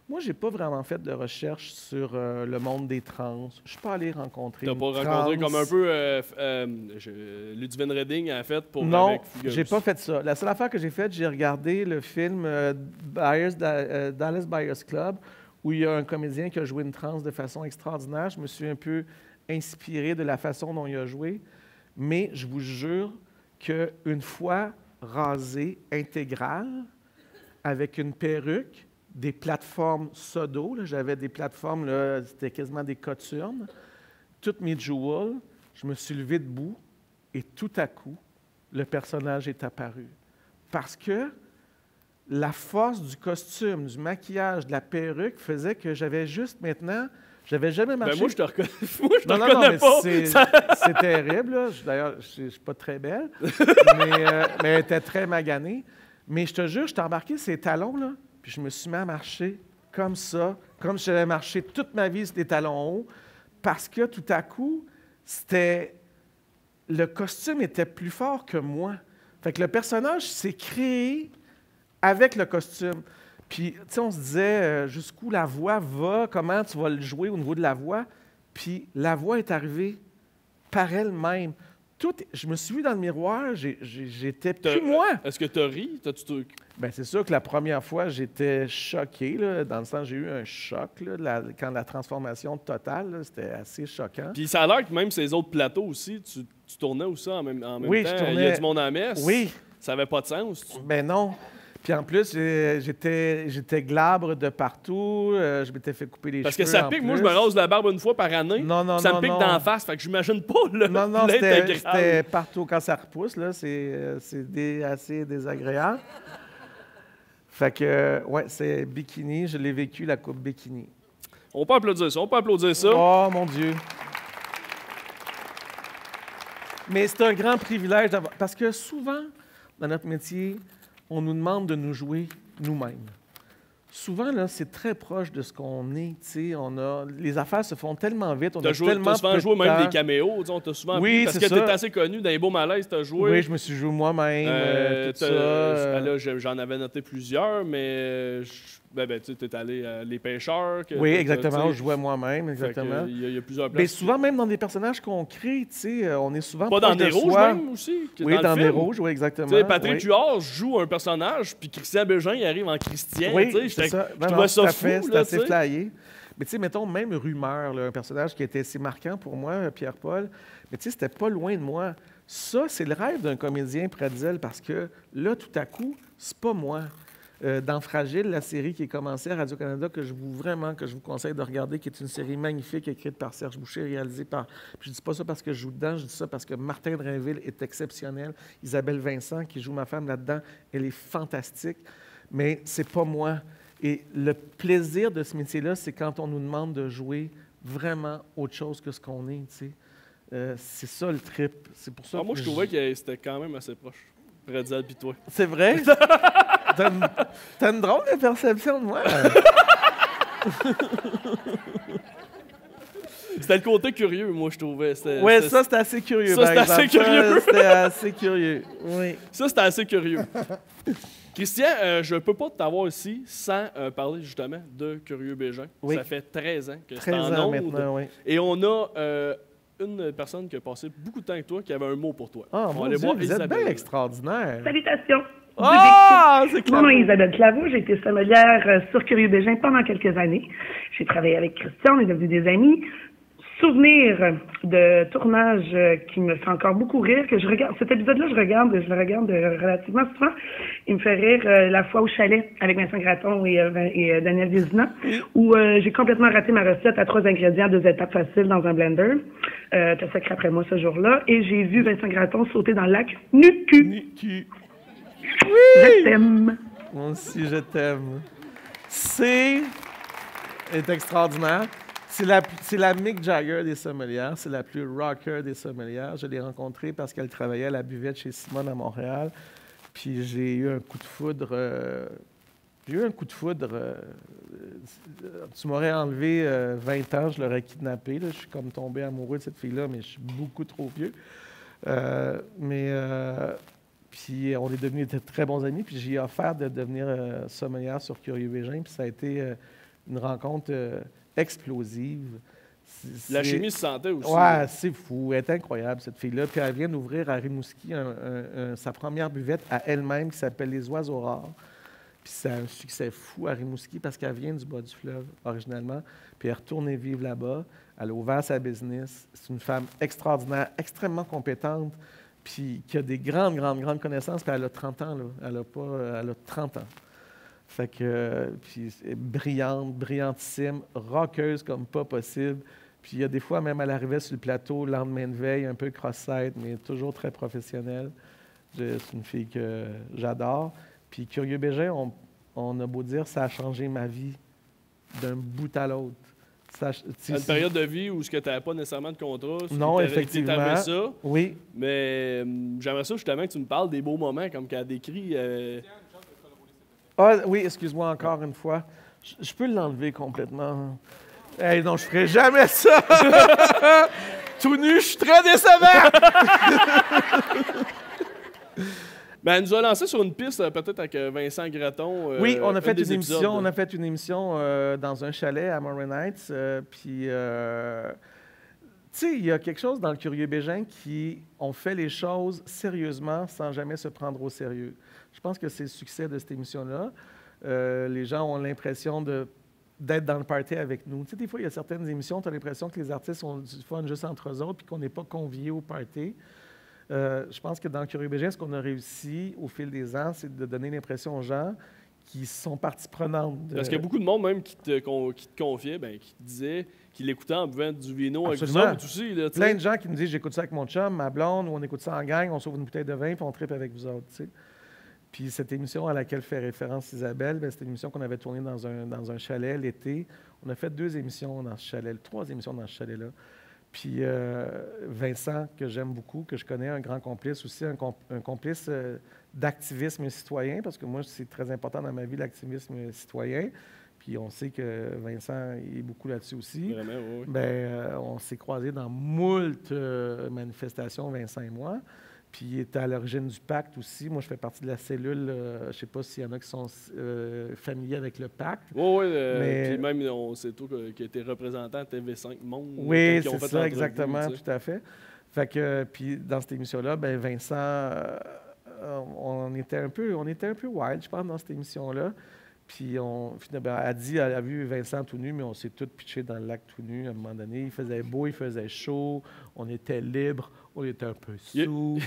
moi, je n'ai pas vraiment fait de recherche sur le monde des trans. Je ne suis pas allé rencontrer Tu n'as pas rencontré comme un peu Ludivine Redding a fait pour Non, avec je n'ai pas fait ça. La seule affaire que j'ai faite, j'ai regardé le film Dallas Buyers Club, où il y a un comédien qui a joué une trans de façon extraordinaire. Je me suis un peu inspiré de la façon dont il a joué, mais je vous jure qu'une fois rasé intégral, avec une perruque, des plateformes sodo, j'avais des plateformes, là, c'était quasiment des coturnes, toutes mes jewels, je me suis levé debout et tout à coup, le personnage est apparu. Parce que la force du costume, du maquillage, de la perruque faisait que j'avais juste maintenant... J'avais jamais marché... Ben moi, je te reconnais pas. C'est terrible. Là. D'ailleurs, je ne suis pas très belle, mais elle était très maganée. Mais je te jure, je t'ai embarqué ces talons, là, puis je me suis mis à marcher comme ça, comme si j'avais marché toute ma vie sur des talons hauts, parce que tout à coup, le costume était plus fort que moi. Fait que le personnage s'est créé avec le costume. Puis, tu sais, on se disait jusqu'où la voix va, comment tu vas le jouer au niveau de la voix. Puis, la voix est arrivée par elle-même. Je me suis vu dans le miroir, j'étais plus moi. Est-ce que tu as ri? Bien, c'est sûr que la première fois, j'étais choqué, là, dans le sens j'ai eu un choc là, quand la transformation totale, là, c'était assez choquant. Puis ça a l'air que même ces autres plateaux aussi, tu tournais aussi en même oui, temps. Je tournais... Il y a du monde à messe. Oui. Ça n'avait pas de sens. Ben non. Puis en plus, j'étais glabre de partout. Je m'étais fait couper les cheveux. Parce que ça pique. Moi, je me rase la barbe une fois par année. Non, ça me pique dans la face. Fait que j'imagine pas le. Non, c'était partout. Quand ça repousse, là, c'est assez désagréable. Fait que, ouais, c'est bikini. Je l'ai vécu, la coupe bikini. On peut applaudir ça. Oh, mon Dieu. Mais c'est un grand privilège d'avoir... Parce que souvent, dans notre métier, on nous demande de nous jouer nous-mêmes. Souvent, là, c'est très proche de ce qu'on est. Les affaires se font tellement vite. Tu as souvent joué même des caméos. On t'a souvent oui, parce que tu es assez connu. Dans les beaux malaises, tu as joué. Oui, je me suis joué moi-même. Tout ça. Là, j'en avais noté plusieurs, mais tu es allé à Les Pêcheurs. Oui, exactement. Je jouais moi-même. Exactement. Il y a plusieurs places. Mais souvent, même dans des personnages qu'on crée, on est souvent pas dans des rouges, même aussi. Oui, dans des rouges, oui, exactement. Patrick Huard joue un personnage, puis Christian Bégin, il arrive en Christian. Oui, c'est ça. Je trouvais ça fou. C'est assez flyé. Mais tu sais, mettons, même Rumeur, là, un personnage qui était assez marquant pour moi, Pierre-Paul, mais tu sais, c'était pas loin de moi. Ça, c'est le rêve d'un comédien, Pretzel, parce que là, tout à coup, c'est pas moi. Dans Fragile, la série qui est commencée à Radio-Canada, que je vous conseille de regarder, qui est une série magnifique, écrite par Serge Boucher, réalisée par... Puis je dis pas ça parce que je joue dedans, je dis ça parce que Martin Drainville est exceptionnel. Isabelle Vincent, qui joue ma femme là-dedans, elle est fantastique. Mais c'est pas moi. Et le plaisir de ce métier-là, c'est quand on nous demande de jouer vraiment autre chose que ce qu'on est, tu sais. C'est ça le trip. C'est pour ça moi, je trouvais que c'était quand même assez proche. Pretzel pis toi. C'est vrai? T'as une drôle de perception de moi. C'était le côté curieux, moi, je trouvais. Oui, ça, c'était assez curieux. Ça, c'était assez curieux. C'était assez curieux, oui. Ça, c'était assez curieux. Christian, je ne peux pas t'avoir ici sans parler justement de Curieux Bégin. Oui. Ça fait 13 ans que c'est 13 en ans ondes. maintenant, oui. Et on a une personne qui a passé beaucoup de temps avec toi qui avait un mot pour toi. Ah, On mon va aller Dieu, voir vous êtes Isabelle. bien extraordinaire. Salutations. Ah, c'est Mon nom est clair. Isabelle Claveau. J'ai été sommelière sur Curieux Bégin pendant quelques années. J'ai travaillé avec Christian, on est devenus des amis. Souvenir de tournage qui me fait encore beaucoup rire, que je regarde, cet épisode-là, je le regarde relativement souvent. Il me fait rire la fois au chalet avec Vincent Gratton et Daniel Vézina, où j'ai complètement raté ma recette à 3 ingrédients, 2 étapes faciles dans un blender. T'as sacré après moi ce jour-là. Et j'ai vu Vincent Gratton sauter dans le lac nu-cul. Je t'aime. Moi aussi, je t'aime. C'est extraordinaire. C'est la Mick Jagger des sommelières. C'est la plus rocker des sommelières. Je l'ai rencontrée parce qu'elle travaillait à la buvette chez Simone à Montréal. Puis j'ai eu un coup de foudre. Tu m'aurais enlevé 20 ans, je l'aurais kidnappée. Là. Je suis comme tombé amoureux de cette fille-là, mais je suis beaucoup trop vieux. Puis on est devenus de très bons amis. Puis j'ai offert de devenir sommelière sur Curieux Bégin. Puis ça a été une rencontre explosive. La chimie se sentait aussi. Ouais, c'est fou. Elle est incroyable, cette fille-là. Puis elle vient d'ouvrir à Rimouski sa première buvette à elle-même qui s'appelle Les Oiseaux Rares. Puis c'est un succès fou à Rimouski parce qu'elle vient du bas du fleuve, originalement. Puis elle est retournée vivre là-bas. Elle a ouvert sa business. C'est une femme extraordinaire, extrêmement compétente, puis qui a des grandes connaissances. Puis elle a 30 ans, là. Elle a 30 ans. Fait que, puis brillante, brillantissime, rockeuse comme pas possible. Puis il y a des fois, même, elle arrivait sur le plateau, le lendemain de veille, un peu cross-site, mais toujours très professionnelle. C'est une fille que j'adore. Puis Curieux Bégin, on a beau dire, ça a changé ma vie d'un bout à l'autre. Une période de vie où tu n'avais pas nécessairement de contrat. Non, effectivement. Tu avais ça. Oui. Mais j'aimerais ça justement que tu me parles des beaux moments, comme qu'elle décrit. Ah oui, excuse-moi encore une fois. Je peux l'enlever complètement. Hey, non, je ferai jamais ça! Tout nu, je suis très décevant! Ben, elle nous a lancé sur une piste, peut-être avec Vincent Gratton. Oui, on a fait des une émission. épisodes. On a fait une émission dans un chalet à Morin Heights. Puis, tu sais, il y a quelque chose dans le Curieux Bégin qui on fait les choses sérieusement sans jamais se prendre au sérieux. Je pense que c'est le succès de cette émission-là. Les gens ont l'impression d'être dans le party avec nous. Tu sais, des fois, il y a certaines émissions, tu as l'impression que les artistes ont du fun juste entre eux autres puis qu'on n'est pas conviés au party. Je pense que dans le Curieux Bégin, ce qu'on a réussi au fil des ans, c'est de donner l'impression aux gens qui sont partie prenante. Parce qu'il y a beaucoup de monde même qui te confiait, qui te disait qu'il écoutait en buvant du vino Absolument. avec vous autres aussi. Là, Plein de gens qui nous disent « j'écoute ça avec mon chum, ma blonde » ou « on écoute ça en gang, on sauve une bouteille de vin puis on tripe avec vous autres ». Tu sais. Puis cette émission à laquelle fait référence Isabelle, c'est une émission qu'on avait tournée dans un chalet l'été. On a fait 2 émissions dans ce chalet, 3 émissions dans ce chalet-là. Puis Vincent, que j'aime beaucoup, que je connais, un grand complice aussi, un complice d'activisme citoyen, parce que moi, c'est très important dans ma vie, l'activisme citoyen. Puis on sait que Vincent est beaucoup là-dessus aussi. Vraiment, oui. On s'est croisés dans moult manifestations, Vincent et moi. Puis il était à l'origine du pacte aussi. Moi, je fais partie de la cellule. Je ne sais pas s'il y en a qui sont familiers avec le pacte. Oui, mais... puis même, on sait tout qui a été représentant à TV5 Monde. Oui, qui ont c'est fait ça, l'entrevue, exactement, tu sais. tout à fait. Fait que, puis dans cette émission-là, Vincent, on était un peu wild, je pense, dans cette émission-là. Puis elle a vu Vincent tout nu, mais on s'est tous pitchés dans le lac tout nu à un moment donné. Il faisait beau, il faisait chaud, on était libres, on était un peu sous.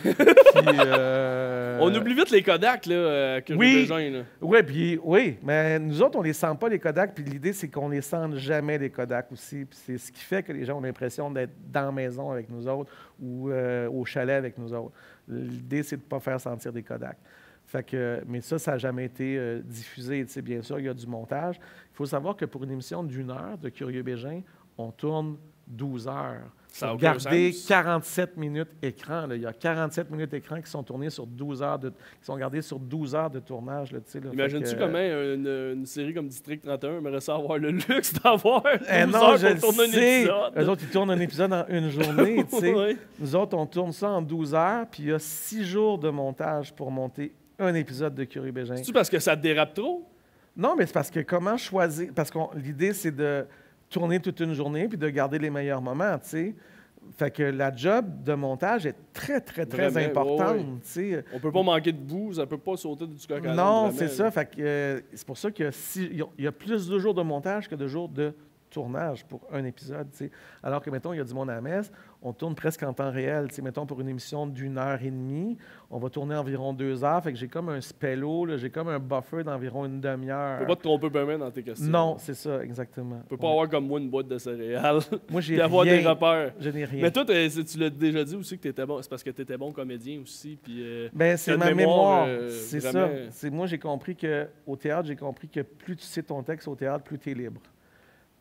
On oublie vite les Kodak, là, que oui, Bégin, là. Oui, mais nous autres, on les sent pas, les Kodak, puis l'idée, c'est qu'on les sente jamais, les Kodak aussi. Puis c'est ce qui fait que les gens ont l'impression d'être dans la maison avec nous autres ou au chalet avec nous autres. L'idée, c'est de ne pas faire sentir des Kodak. Fait que, mais ça n'a jamais été diffusé. Tu sais, bien sûr, il y a du montage. Il faut savoir que pour une émission d'1 heure de Curieux Bégin, on tourne 12 heures. Ça n'a aucun Regardez sens. 47 minutes écran. Là. Il y a 47 minutes écran qui sont tournées sur 12 heures qui sont gardées sur 12 heures de tournage. Là, tu sais, là. Imagines-tu Fait que, comment une série comme District 31 aimerait ça avoir le luxe d'avoir 12 non, heures je pour tourner un sais. épisode? Eux autres, ils tournent un épisode en une journée. Tu sais. Ouais. Nous autres, on tourne ça en 12 heures, puis il y a 6 jours de montage pour monter un épisode de Curie Bégin. C'est-tu parce que ça te dérape trop? Non, mais c'est parce que comment choisir... Parce que l'idée, c'est de tourner toute une journée puis de garder les meilleurs moments, tu sais. Fait que la job de montage est très, très, très Vraiment, importante, ouais. tu sais. On peut pas manquer de bout, ça peut pas sauter du coq à l'âne, Non, vraiment, c'est là. ça. Fait que c'est pour ça qu'il y a plus de jours de montage que de jours de tournage pour un épisode, tu sais. Alors que, mettons, il y a du monde à la messe, on tourne presque en temps réel, tu sais. Mettons, pour une émission d'1 heure et demie, on va tourner environ 2 heures. Fait que j'ai comme un spello, là, j'ai comme un buffer d'environ une demi-heure. Tu peux pas te tromper bien dans tes questions. Non, c'est ça, exactement. Tu peux pas avoir comme moi une boîte de céréales Moi, j'ai et avoir rien. des repères. Je n'ai rien. Mais toi, tu l'as déjà dit aussi que tu étais bon. C'est parce que tu étais bon comédien aussi. Puis, Ben, c'est t'as ma une mémoire. mémoire, C'est vraiment- ça. Moi, j'ai compris qu'au théâtre, j'ai compris que plus tu sais ton texte au théâtre, plus tu es libre.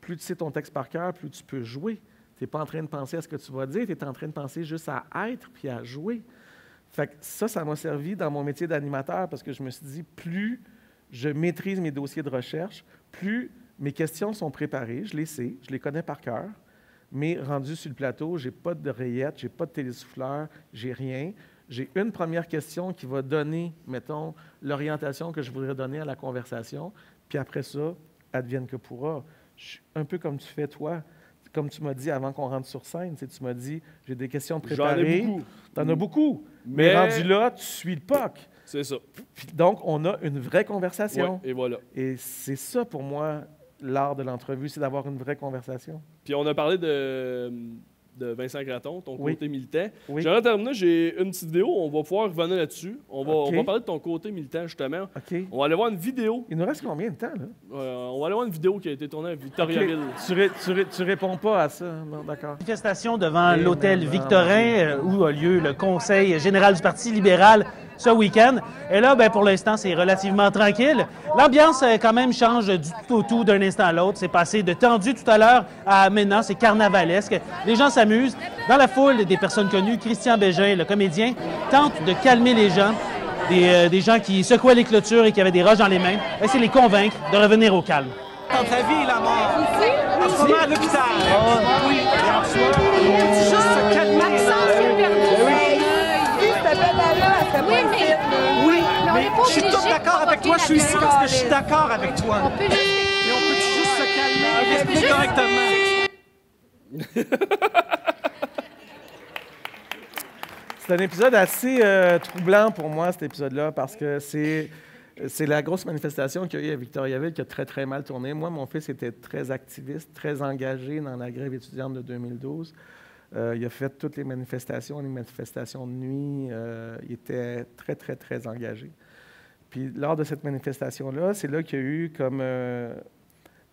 Plus tu sais ton texte par cœur, plus tu peux jouer. Tu n'es pas en train de penser à ce que tu vas dire, tu es en train de penser juste à être puis à jouer. Fait que ça m'a servi dans mon métier d'animateur parce que je me suis dit, plus je maîtrise mes dossiers de recherche, plus mes questions sont préparées, je les sais, je les connais par cœur, mais rendu sur le plateau, j'ai pas de rayette, j'ai pas de télésouffleur, j'ai rien. J'ai une première question qui va donner, mettons, l'orientation que je voudrais donner à la conversation, puis après ça, advienne que pourra. Je suis un peu comme tu fais, toi. Comme tu m'as dit avant qu'on rentre sur scène, tu sais, tu m'as dit, j'ai des questions préparées. J'en ai beaucoup. Tu en as beaucoup. Mais rendu là, tu suis le POC. C'est ça. Puis donc, on a une vraie conversation. Ouais, et voilà. Et c'est ça, pour moi, l'art de l'entrevue, c'est d'avoir une vraie conversation. Puis on a parlé de Vincent Gratton, ton Oui. côté militant. Oui. J'aimerais terminer, j'ai une petite vidéo, on va pouvoir revenir là-dessus. On OK. va parler de ton côté militant, justement. OK. On va aller voir une vidéo. Il nous reste combien de temps, là? On va aller voir une vidéo qui a été tournée à Victoriaville. OK. Tu réponds pas à ça. Non, d'accord. Manifestation devant Et l'hôtel maintenant, Victorin, où a lieu le Conseil général du Parti libéral ce week-end. Et là, ben, pour l'instant, c'est relativement tranquille. L'ambiance, quand même, change du tout au tout d'un instant à l'autre. C'est passé de tendu tout à l'heure à maintenant, c'est carnavalesque. Les gens s'amusent. Dans la foule, des personnes connues, Christian Bégin, le comédien, tente de calmer les gens. Des gens qui secouaient les clôtures et qui avaient des roches dans les mains. Essayer de les convaincre de revenir au calme. Entre la vie et la mort. En ce moment, à l'hôpital. Oui, bien sûr. Juste se calmer. Oui, mais je suis tout d'accord avec toi. Je suis ici parce que je suis d'accord avec toi. Mais on peut juste se calmer et respirer correctement. C'est un épisode assez troublant pour moi, cet épisode-là, parce que c'est la grosse manifestation qu'il y a eu à Victoriaville qui a très, très mal tourné. Moi, mon fils était très activiste, très engagé dans la grève étudiante de 2012. Il a fait toutes les manifestations de nuit. Il était très, très, très engagé. Puis, lors de cette manifestation-là, c'est là qu'il y a eu comme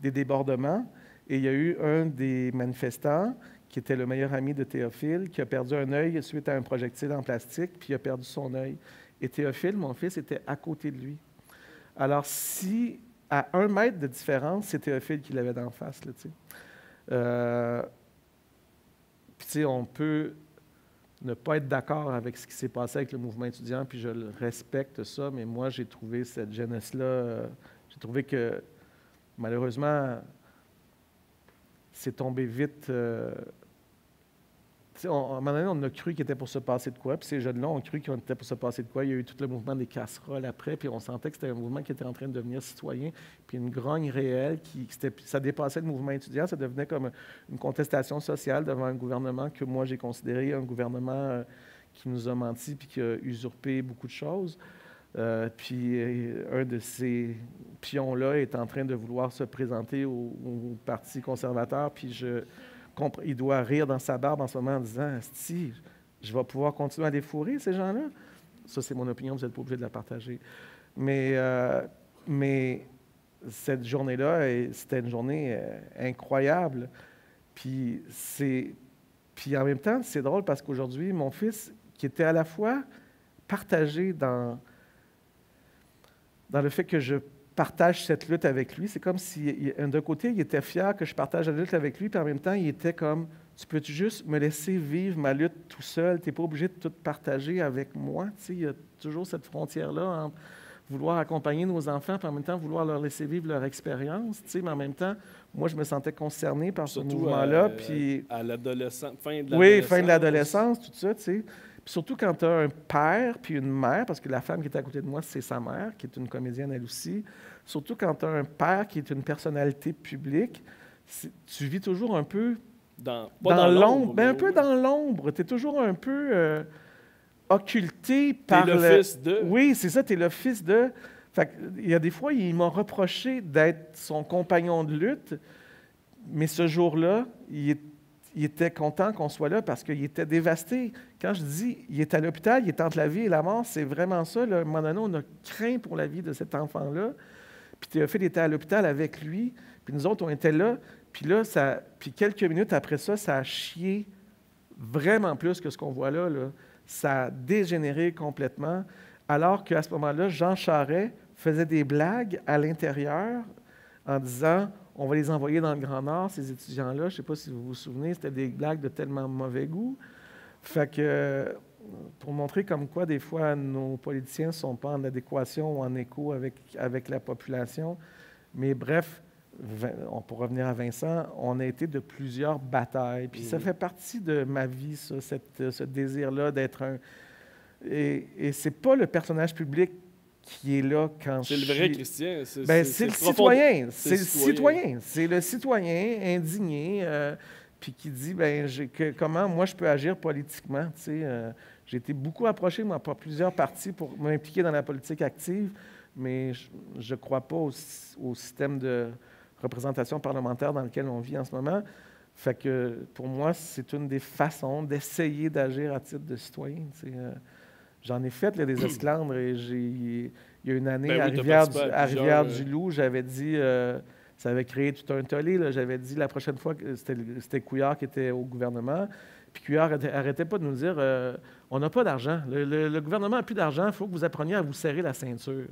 des débordements. Et il y a eu un des manifestants qui était le meilleur ami de Théophile, qui a perdu un œil suite à un projectile en plastique, puis il a perdu son œil. Et Théophile, mon fils, était à côté de lui. Alors, si à 1 mètre de différence, c'est Théophile qui l'avait d'en face, là, tu sais. Puis, tu sais, on peut ne pas être d'accord avec ce qui s'est passé avec le mouvement étudiant, puis je le respecte ça, mais moi, j'ai trouvé cette jeunesse-là, j'ai trouvé que, malheureusement, c'est tombé vite. À un moment donné, on a cru qu'il était pour se passer de quoi, puis ces jeunes-là ont cru qu'ils étaient pour se passer de quoi. Il y a eu tout le mouvement des casseroles après, puis on sentait que c'était un mouvement qui était en train de devenir citoyen, puis une grogne réelle, ça dépassait le mouvement étudiant, ça devenait comme une contestation sociale devant un gouvernement que moi j'ai considéré un gouvernement qui nous a menti, puis qui a usurpé beaucoup de choses. Puis un de ces pions-là est en train de vouloir se présenter au Parti conservateur, puis il doit rire dans sa barbe en ce moment en disant « Asti, je vais pouvoir continuer à les fourrer, ces gens-là? » Ça, c'est mon opinion, vous n'êtes pas obligé de la partager. Mais cette journée-là, c'était une journée incroyable. Puis en même temps, c'est drôle parce qu'aujourd'hui, mon fils, qui était à la fois partagé dans le fait que je partage cette lutte avec lui. C'est comme si, d'un côté, il était fier que je partage la lutte avec lui, puis en même temps, il était comme tu peux juste me laisser vivre ma lutte tout seul? Tu n'es pas obligé de tout partager avec moi. Tu sais, il y a toujours cette frontière-là entre vouloir accompagner nos enfants, puis en même temps vouloir leur laisser vivre leur expérience. Tu sais, mais en même temps, moi, je me sentais concerné par ce mouvement-là. Puis à l'adolescence, fin de l'adolescence. Oui, fin de l'adolescence, tout ça, tu sais. Puis surtout quand tu as un père puis une mère, parce que la femme qui est à côté de moi, c'est sa mère, qui est une comédienne elle aussi. Surtout quand tu as un père qui est une personnalité publique, tu vis toujours un peu dans l'ombre. Ben, un peu dans l'ombre. Tu es toujours un peu occulté par le fils de. Oui, c'est ça, tu es le fils de. Fait il y a des fois, il m'a reproché d'être son compagnon de lutte, mais ce jour-là, il était content qu'on soit là parce qu'il était dévasté. Quand je dis il est à l'hôpital, il est entre la vie et la mort, c'est vraiment ça. Là. À un moment donné, on a craint pour la vie de cet enfant-là. Puis Théophile était à l'hôpital avec lui. Puis nous autres, on était là. Puis là, puis quelques minutes après ça, ça a chié vraiment plus que ce qu'on voit là. Ça a dégénéré complètement. Alors qu'à ce moment-là, Jean Charest faisait des blagues à l'intérieur en disant « On va les envoyer dans le Grand Nord, ces étudiants-là. » Je ne sais pas si vous vous souvenez, c'était des blagues de tellement mauvais goût. Fait que, pour montrer comme quoi, des fois, nos politiciens ne sont pas en adéquation ou en écho avec la population. Mais bref, pour revenir à Vincent, on a été de plusieurs batailles. Puis ça fait partie de ma vie, ça, ce désir-là d'être un... Et c'est pas le personnage public qui est là quand c'est le vrai Christian. C'est le citoyen. C'est le citoyen. C'est le citoyen indigné puis qui dit comment moi je peux agir politiquement. J'ai été beaucoup approché par plusieurs partis pour m'impliquer dans la politique active, mais je ne crois pas au système de représentation parlementaire dans lequel on vit en ce moment. Fait que pour moi, c'est une des façons d'essayer d'agir à titre de citoyen. J'en ai fait là, des esclandres et il y a une année à Rivière-du-Loup, j'avais dit, ça avait créé tout un tollé, là, j'avais dit la prochaine fois que c'était Couillard qui était au gouvernement, puis Couillard n'arrêtait pas de nous dire on n'a pas d'argent, le gouvernement n'a plus d'argent, il faut que vous appreniez à vous serrer la ceinture.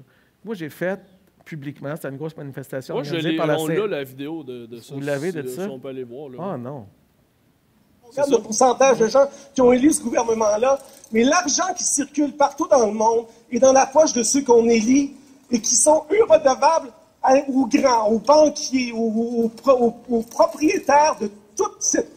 Moi, j'ai fait publiquement, c'était une grosse manifestation. Moi, on a la vidéo de ça. Vous l'avez de ça? Si on peut aller voir. Là. Ah non. Le pourcentage de gens qui ont élu ce gouvernement-là, mais l'argent qui circule partout dans le monde est dans la poche de ceux qu'on élit et qui sont, eux, redevables aux grands, aux banquiers, aux propriétaires de toute cette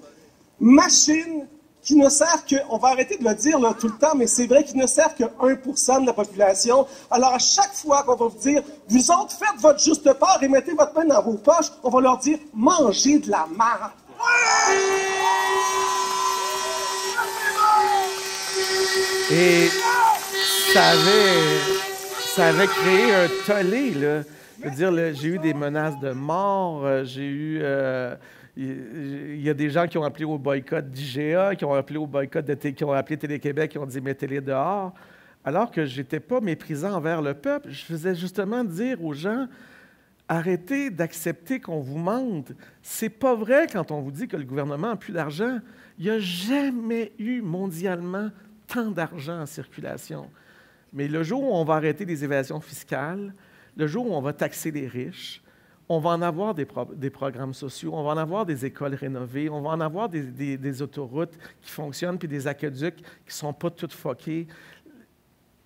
machine qui ne sert que, on va arrêter de le dire là, tout le temps, mais c'est vrai qu'il ne sert que 1% de la population. Alors à chaque fois qu'on va vous dire, vous autres, faites votre juste part et mettez votre main dans vos poches, on va leur dire, mangez de la marde. Et ça avait créé un tollé, là. Je veux dire, j'ai eu des menaces de mort, il y a des gens qui ont appelé au boycott d'IGA, qui ont appelé au boycott qui ont appelé Télé-Québec, qui ont dit « mettez-les dehors », alors que je n'étais pas méprisant envers le peuple. Je faisais justement dire aux gens « arrêtez d'accepter qu'on vous mente. C'est pas vrai quand on vous dit que le gouvernement n'a plus d'argent. Il n'y a jamais eu mondialement tant d'argent en circulation. Mais le jour où on va arrêter les évasions fiscales, le jour où on va taxer les riches, on va en avoir des programmes sociaux, on va en avoir des écoles rénovées, on va en avoir des autoroutes qui fonctionnent, puis des aqueducs qui ne sont pas toutes fuckés.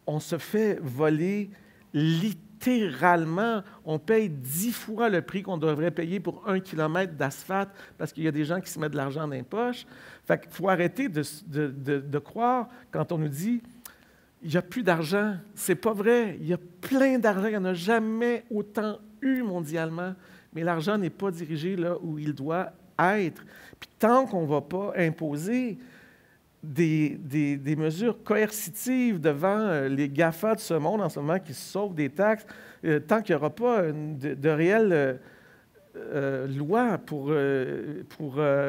On se fait voler littéralement. On paye 10 fois le prix qu'on devrait payer pour 1 kilomètre d'asphalte parce qu'il y a des gens qui se mettent de l'argent dans les poches. Fait qu'il faut arrêter de croire quand on nous dit « il n'y a plus d'argent ». C'est pas vrai. Il y a plein d'argent. Il n'y en a jamais autant eu mondialement. Mais l'argent n'est pas dirigé là où il doit être. Puis tant qu'on ne va pas imposer des mesures coercitives devant les GAFA de ce monde en ce moment qui se sauvent des taxes, tant qu'il n'y aura pas de réelle loi pour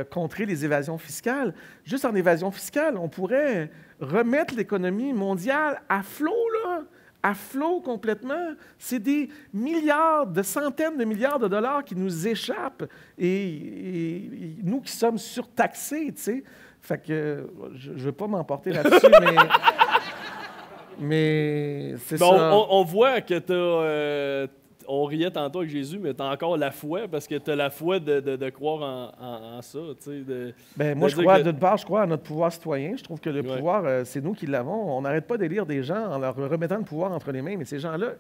contrer les évasions fiscales. Juste en évasion fiscale, on pourrait remettre l'économie mondiale à flot, là, à flot complètement. C'est des milliards, de centaines de milliards de dollars qui nous échappent et nous qui sommes surtaxés, tu sais. Fait que je ne veux pas m'emporter là-dessus, mais c'est ça. On voit que tu as... on riait tantôt avec Jésus, mais tu as encore la foi, parce que tu as la foi de croire en ça. Moi, d'une part, je crois à notre pouvoir citoyen. Je trouve que le pouvoir, c'est nous qui l'avons. On n'arrête pas d'élire des gens en leur remettant le pouvoir entre les mains, mais ces gens-là,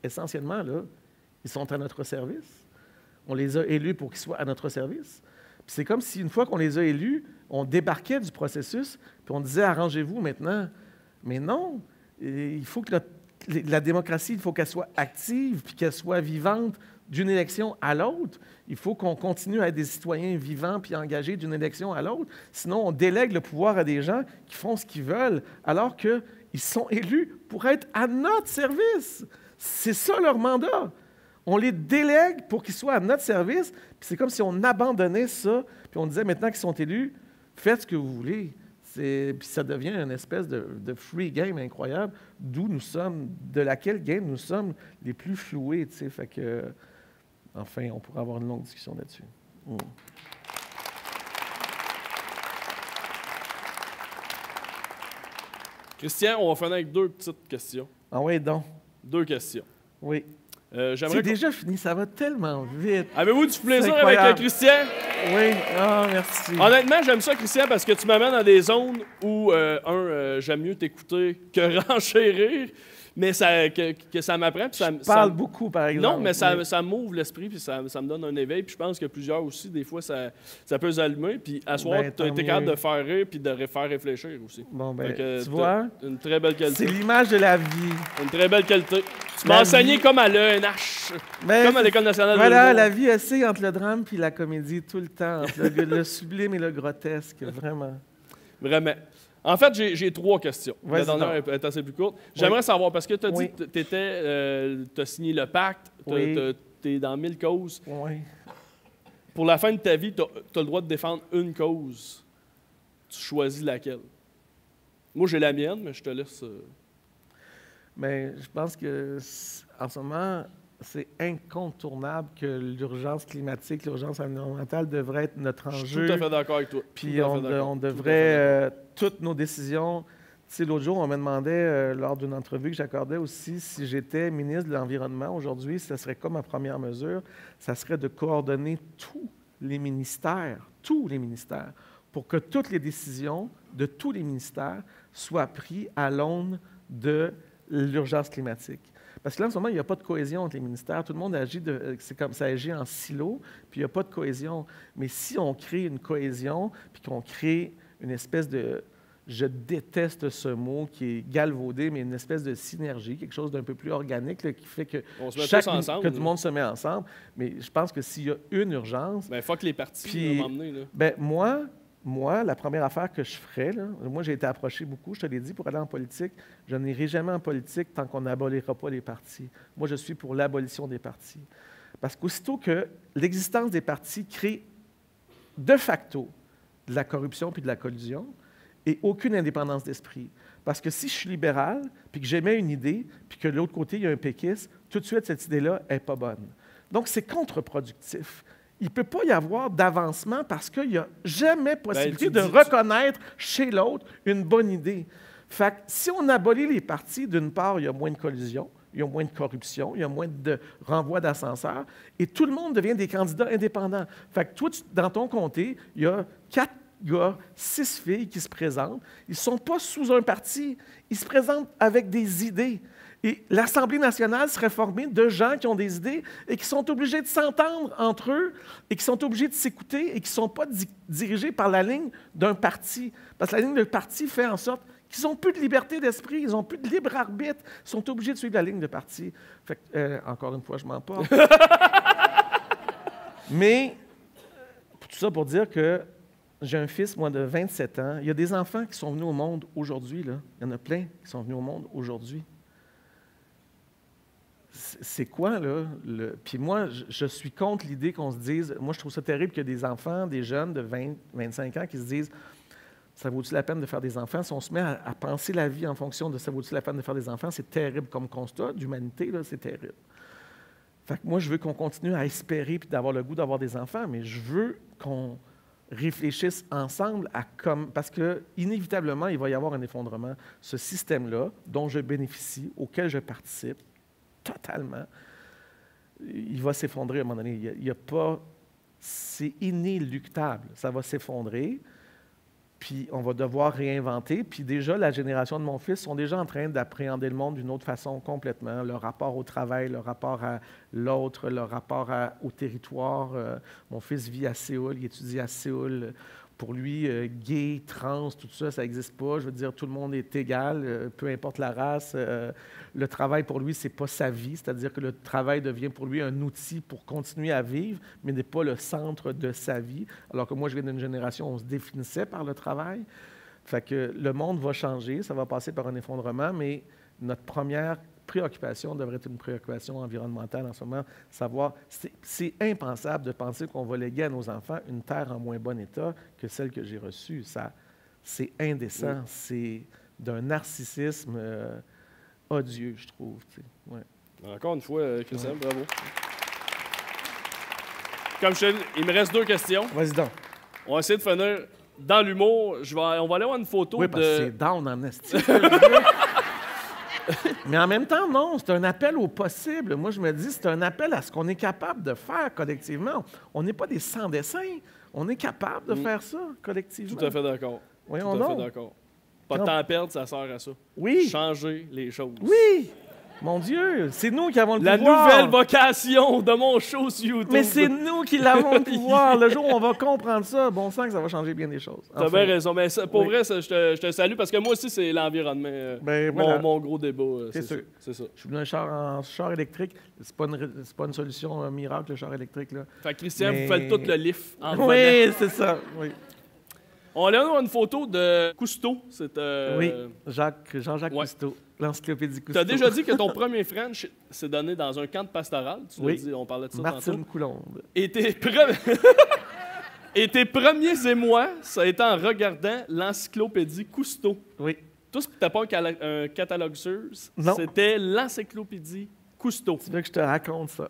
essentiellement, là, ils sont à notre service. On les a élus pour qu'ils soient à notre service. Puis c'est comme si, une fois qu'on les a élus, on débarquait du processus, puis on disait « arrangez-vous maintenant ». Mais non, il faut que la démocratie, il faut qu'elle soit active, puis qu'elle soit vivante d'une élection à l'autre. Il faut qu'on continue à être des citoyens vivants puis engagés d'une élection à l'autre. Sinon, on délègue le pouvoir à des gens qui font ce qu'ils veulent, alors qu'ils sont élus pour être à notre service. C'est ça leur mandat. On les délègue pour qu'ils soient à notre service, puis c'est comme si on abandonnait ça, puis on disait maintenant qu'ils sont élus, faites ce que vous voulez. Puis ça devient une espèce de free game incroyable, d'où nous sommes, de laquelle game nous sommes les plus floués, tu sais. Fait que, enfin, on pourra avoir une longue discussion là-dessus. Christian, on va finir avec 2 petites questions. Ah oui, donc. 2 questions. Oui. C'est déjà fini, ça va tellement vite. Avez-vous du plaisir avec Christian? Oui, merci. Honnêtement, j'aime ça, Christian, parce que tu m'amènes dans des zones où, j'aime mieux t'écouter que renchérir, mais que ça m'apprend. Je parle beaucoup, par exemple. Non, mais ça m'ouvre l'esprit, puis ça me donne un éveil. Puis je pense que plusieurs aussi, des fois, ça peut s'allumer. Puis à soir, tu es capable de faire rire puis de faire réfléchir aussi. Bon, tu vois? Une très belle qualité. C'est l'image de la vie. Une très belle qualité. Tu m'as enseigné comme à l'ENH, comme à l'École nationale de l'humour. Voilà, la vie essaie entre le drame puis la comédie tout le temps, entre le sublime et le grotesque, vraiment. Vraiment. En fait, j'ai 3 questions. La dernière est assez plus courte. J'aimerais savoir, parce que tu as dit que tu as signé le pacte, tu es dans 1000 causes. Oui. Pour la fin de ta vie, tu as le droit de défendre une cause. Tu choisis laquelle? Moi, j'ai la mienne, mais je te laisse... Mais je pense que en ce moment, c'est incontournable que l'urgence climatique, l'urgence environnementale devrait être notre enjeu. Je suis tout à fait d'accord avec toi. Puis on devrait, toutes nos décisions... Tu sais, l'autre jour, on me demandait, lors d'une entrevue que j'accordais aussi, si j'étais ministre de l'Environnement aujourd'hui, ce serait comme ma première mesure, ça serait de coordonner tous les ministères, pour que toutes les décisions de tous les ministères soient prises à l'aune de l'urgence climatique. Parce que là, en ce moment, il n'y a pas de cohésion entre les ministères. Tout le monde agit, c'est comme ça agit en silo, puis il n'y a pas de cohésion. Mais si on crée une cohésion, puis qu'on crée une espèce de, je déteste ce mot qui est galvaudé, mais une espèce de synergie, quelque chose d'un peu plus organique là, qui fait que, on se met tous ensemble, que tout le monde se met ensemble. Mais je pense que s'il y a une urgence... Il faut que les partis m'emmener. Moi, la première affaire que je ferais, là, moi j'ai été approché beaucoup, je te l'ai dit, pour aller en politique, je n'irai jamais en politique tant qu'on n'abolira pas les partis. Moi, je suis pour l'abolition des partis. Parce qu'aussitôt que l'existence des partis crée de facto de la corruption puis de la collusion et aucune indépendance d'esprit. Parce que si je suis libéral, puis que j'émets une idée, puis que de l'autre côté, il y a un péquiste, tout de suite, cette idée-là n'est pas bonne. Donc, c'est contre-productif. Il ne peut pas y avoir d'avancement parce qu'il n'y a jamais possibilité de reconnaître chez l'autre une bonne idée. Fait que si on abolit les partis, d'une part, il y a moins de collusion, il y a moins de corruption, il y a moins de renvoi d'ascenseurs, et tout le monde devient des candidats indépendants. Fait que toi, dans ton comté, il y a 4 gars, 6 filles qui se présentent. Ils ne sont pas sous un parti, ils se présentent avec des idées. Et l'Assemblée nationale serait formée de gens qui ont des idées et qui sont obligés de s'entendre entre eux et qui sont obligés de s'écouter et qui ne sont pas dirigés par la ligne d'un parti. Parce que la ligne d'un parti fait en sorte qu'ils n'ont plus de liberté d'esprit, ils n'ont plus de libre arbitre, ils sont obligés de suivre la ligne de parti. Fait que, encore une fois, je m'en parle. Mais, tout ça pour dire que j'ai un fils, moi, de 27 ans. Il y a des enfants qui sont venus au monde aujourd'hui, là. Il y en a plein qui sont venus au monde aujourd'hui. C'est quoi, là? Puis moi, je suis contre l'idée qu'on se dise... Moi, je trouve ça terrible qu'il y ait des enfants, des jeunes de 20, 25 ans qui se disent « Ça vaut-il la peine de faire des enfants? » Si on se met à penser la vie en fonction de « Ça vaut-il la peine de faire des enfants? » C'est terrible comme constat d'humanité, là, c'est terrible. Fait que moi, je veux qu'on continue à espérer puis d'avoir le goût d'avoir des enfants, mais je veux qu'on réfléchissent ensemble à parce que inévitablement, il va y avoir un effondrement. Ce système-là, dont je bénéficie, auquel je participe, totalement, il va s'effondrer à un moment donné. Il y a pas... C'est inéluctable. Ça va s'effondrer, puis on va devoir réinventer. Puis déjà, la génération de mon fils sont déjà en train d'appréhender le monde d'une autre façon complètement. Le rapport au travail, le rapport à l'autre, le rapport au territoire. Mon fils vit à Séoul, il étudie à Séoul. Pour lui, gay, trans, tout ça, ça n'existe pas. Je veux dire, tout le monde est égal, peu importe la race. Le travail, pour lui, ce n'est pas sa vie. C'est-à-dire que le travail devient pour lui un outil pour continuer à vivre, mais n'est pas le centre de sa vie. Alors que moi, je viens d'une génération où on se définissait par le travail. Fait que le monde va changer, ça va passer par un effondrement, mais notre première préoccupation devrait être une préoccupation environnementale en ce moment. Savoir, c'est impensable de penser qu'on va léguer à nos enfants une terre en moins bon état que celle que j'ai reçue. C'est indécent. C'est d'un narcissisme odieux, je trouve. Ouais. Encore une fois, Christian, bravo. Comme je te dis, il me reste 2 questions. Vas-y donc. On va essayer de finir dans l'humour. On va aller voir une photo oui, parce que c'est down en esti. Mais en même temps, non, c'est un appel au possible. Moi, je me dis, c'est un appel à ce qu'on est capable de faire collectivement. On n'est pas des sans-dessins. On est capable de faire ça collectivement. Tout à fait d'accord. Voyons Tout à donc. fait d'accord. Pas de temps à perdre, ça sert à ça. Oui. Changer les choses. Oui. Mon Dieu, c'est nous qui avons le pouvoir. La nouvelle vocation de mon show sur YouTube. Mais c'est nous qui l'avons le pouvoir. Le jour où on va comprendre ça, bon sang que ça va changer bien des choses. T'as bien raison. Mais ça, pour vrai, ça, je te salue parce que moi aussi, c'est l'environnement. Voilà. Mon gros débat. C'est sûr. C'est ça. Je suis venu en char électrique. C'est pas une solution miracle, le char électrique. Là. Fait que Christian, vous faites tout le lift en revenant. Oui, c'est ça. Oui. On a là une photo de Cousteau. Oui, Jean-Jacques Cousteau, l'encyclopédie Cousteau. Tu as déjà dit que ton premier French s'est donné dans un camp de pastoral. Tu l'as dit, on parlait de ça Martine tantôt. Coulombe. Et tes premiers émois, ça a été en regardant l'encyclopédie Cousteau. Oui. Tout ce que tu n'as pas un catalogue Sears, c'était l'encyclopédie Cousteau. Tu veux que je te raconte ça?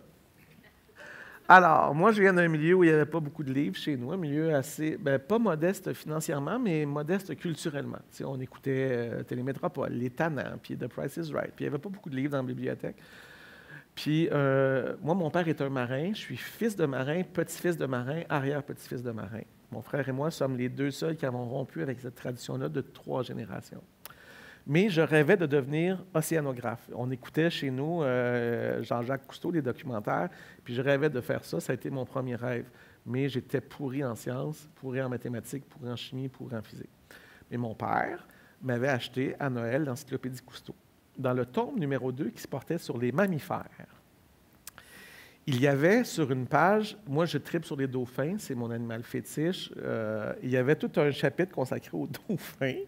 Alors, moi, je viens d'un milieu où il n'y avait pas beaucoup de livres chez nous, un milieu assez, pas modeste financièrement, mais modeste culturellement. Tu sais, on écoutait Télémétropole, Les Tannants, puis The Price is Right, puis il n'y avait pas beaucoup de livres dans la bibliothèque. Puis, moi, mon père est un marin, je suis fils de marin, petit-fils de marin, arrière-petit-fils de marin. Mon frère et moi sommes les 2 seuls qui avons rompu avec cette tradition-là de 3 générations. Mais je rêvais de devenir océanographe. On écoutait chez nous Jean-Jacques Cousteau, les documentaires, puis je rêvais de faire ça. Ça a été mon premier rêve. Mais j'étais pourri en sciences, pourri en mathématiques, pourri en chimie, pourri en physique. Mais mon père m'avait acheté à Noël l'encyclopédie Cousteau, dans le tome numéro 2 qui se portait sur les mammifères. Il y avait sur une page, moi je tripe sur les dauphins, c'est mon animal fétiche, il y avait tout un chapitre consacré aux dauphins.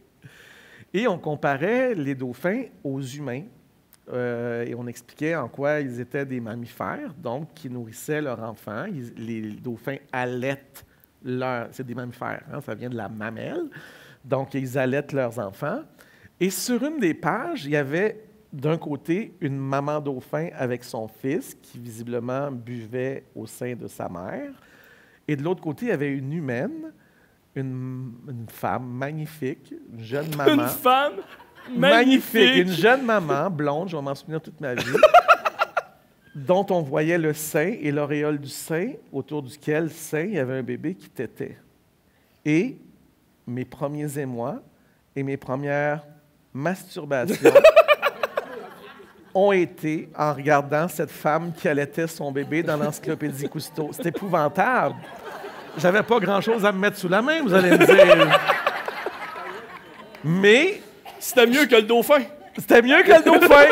Et on comparait les dauphins aux humains et on expliquait en quoi ils étaient des mammifères, donc qui nourrissaient leurs enfants. Les dauphins allaitent c'est des mammifères, hein, ça vient de la mamelle. Donc, ils allaitent leurs enfants. Et sur une des pages, il y avait d'un côté une maman dauphin avec son fils qui visiblement buvait au sein de sa mère. Et de l'autre côté, il y avait une humaine. Une femme magnifique, une jeune maman. Une femme magnifique. Une jeune maman, blonde, je vais m'en souvenir toute ma vie, dont on voyait le sein et l'auréole du sein, autour duquel sein, il y avait un bébé qui tétait. Et mes premiers émois et mes premières masturbations ont été en regardant cette femme qui allaitait son bébé dans l'encyclopédie Cousteau. C'est épouvantable. J'avais pas grand-chose à me mettre sous la main, vous allez me dire. Mais... C'était mieux que le dauphin. C'était mieux que le dauphin.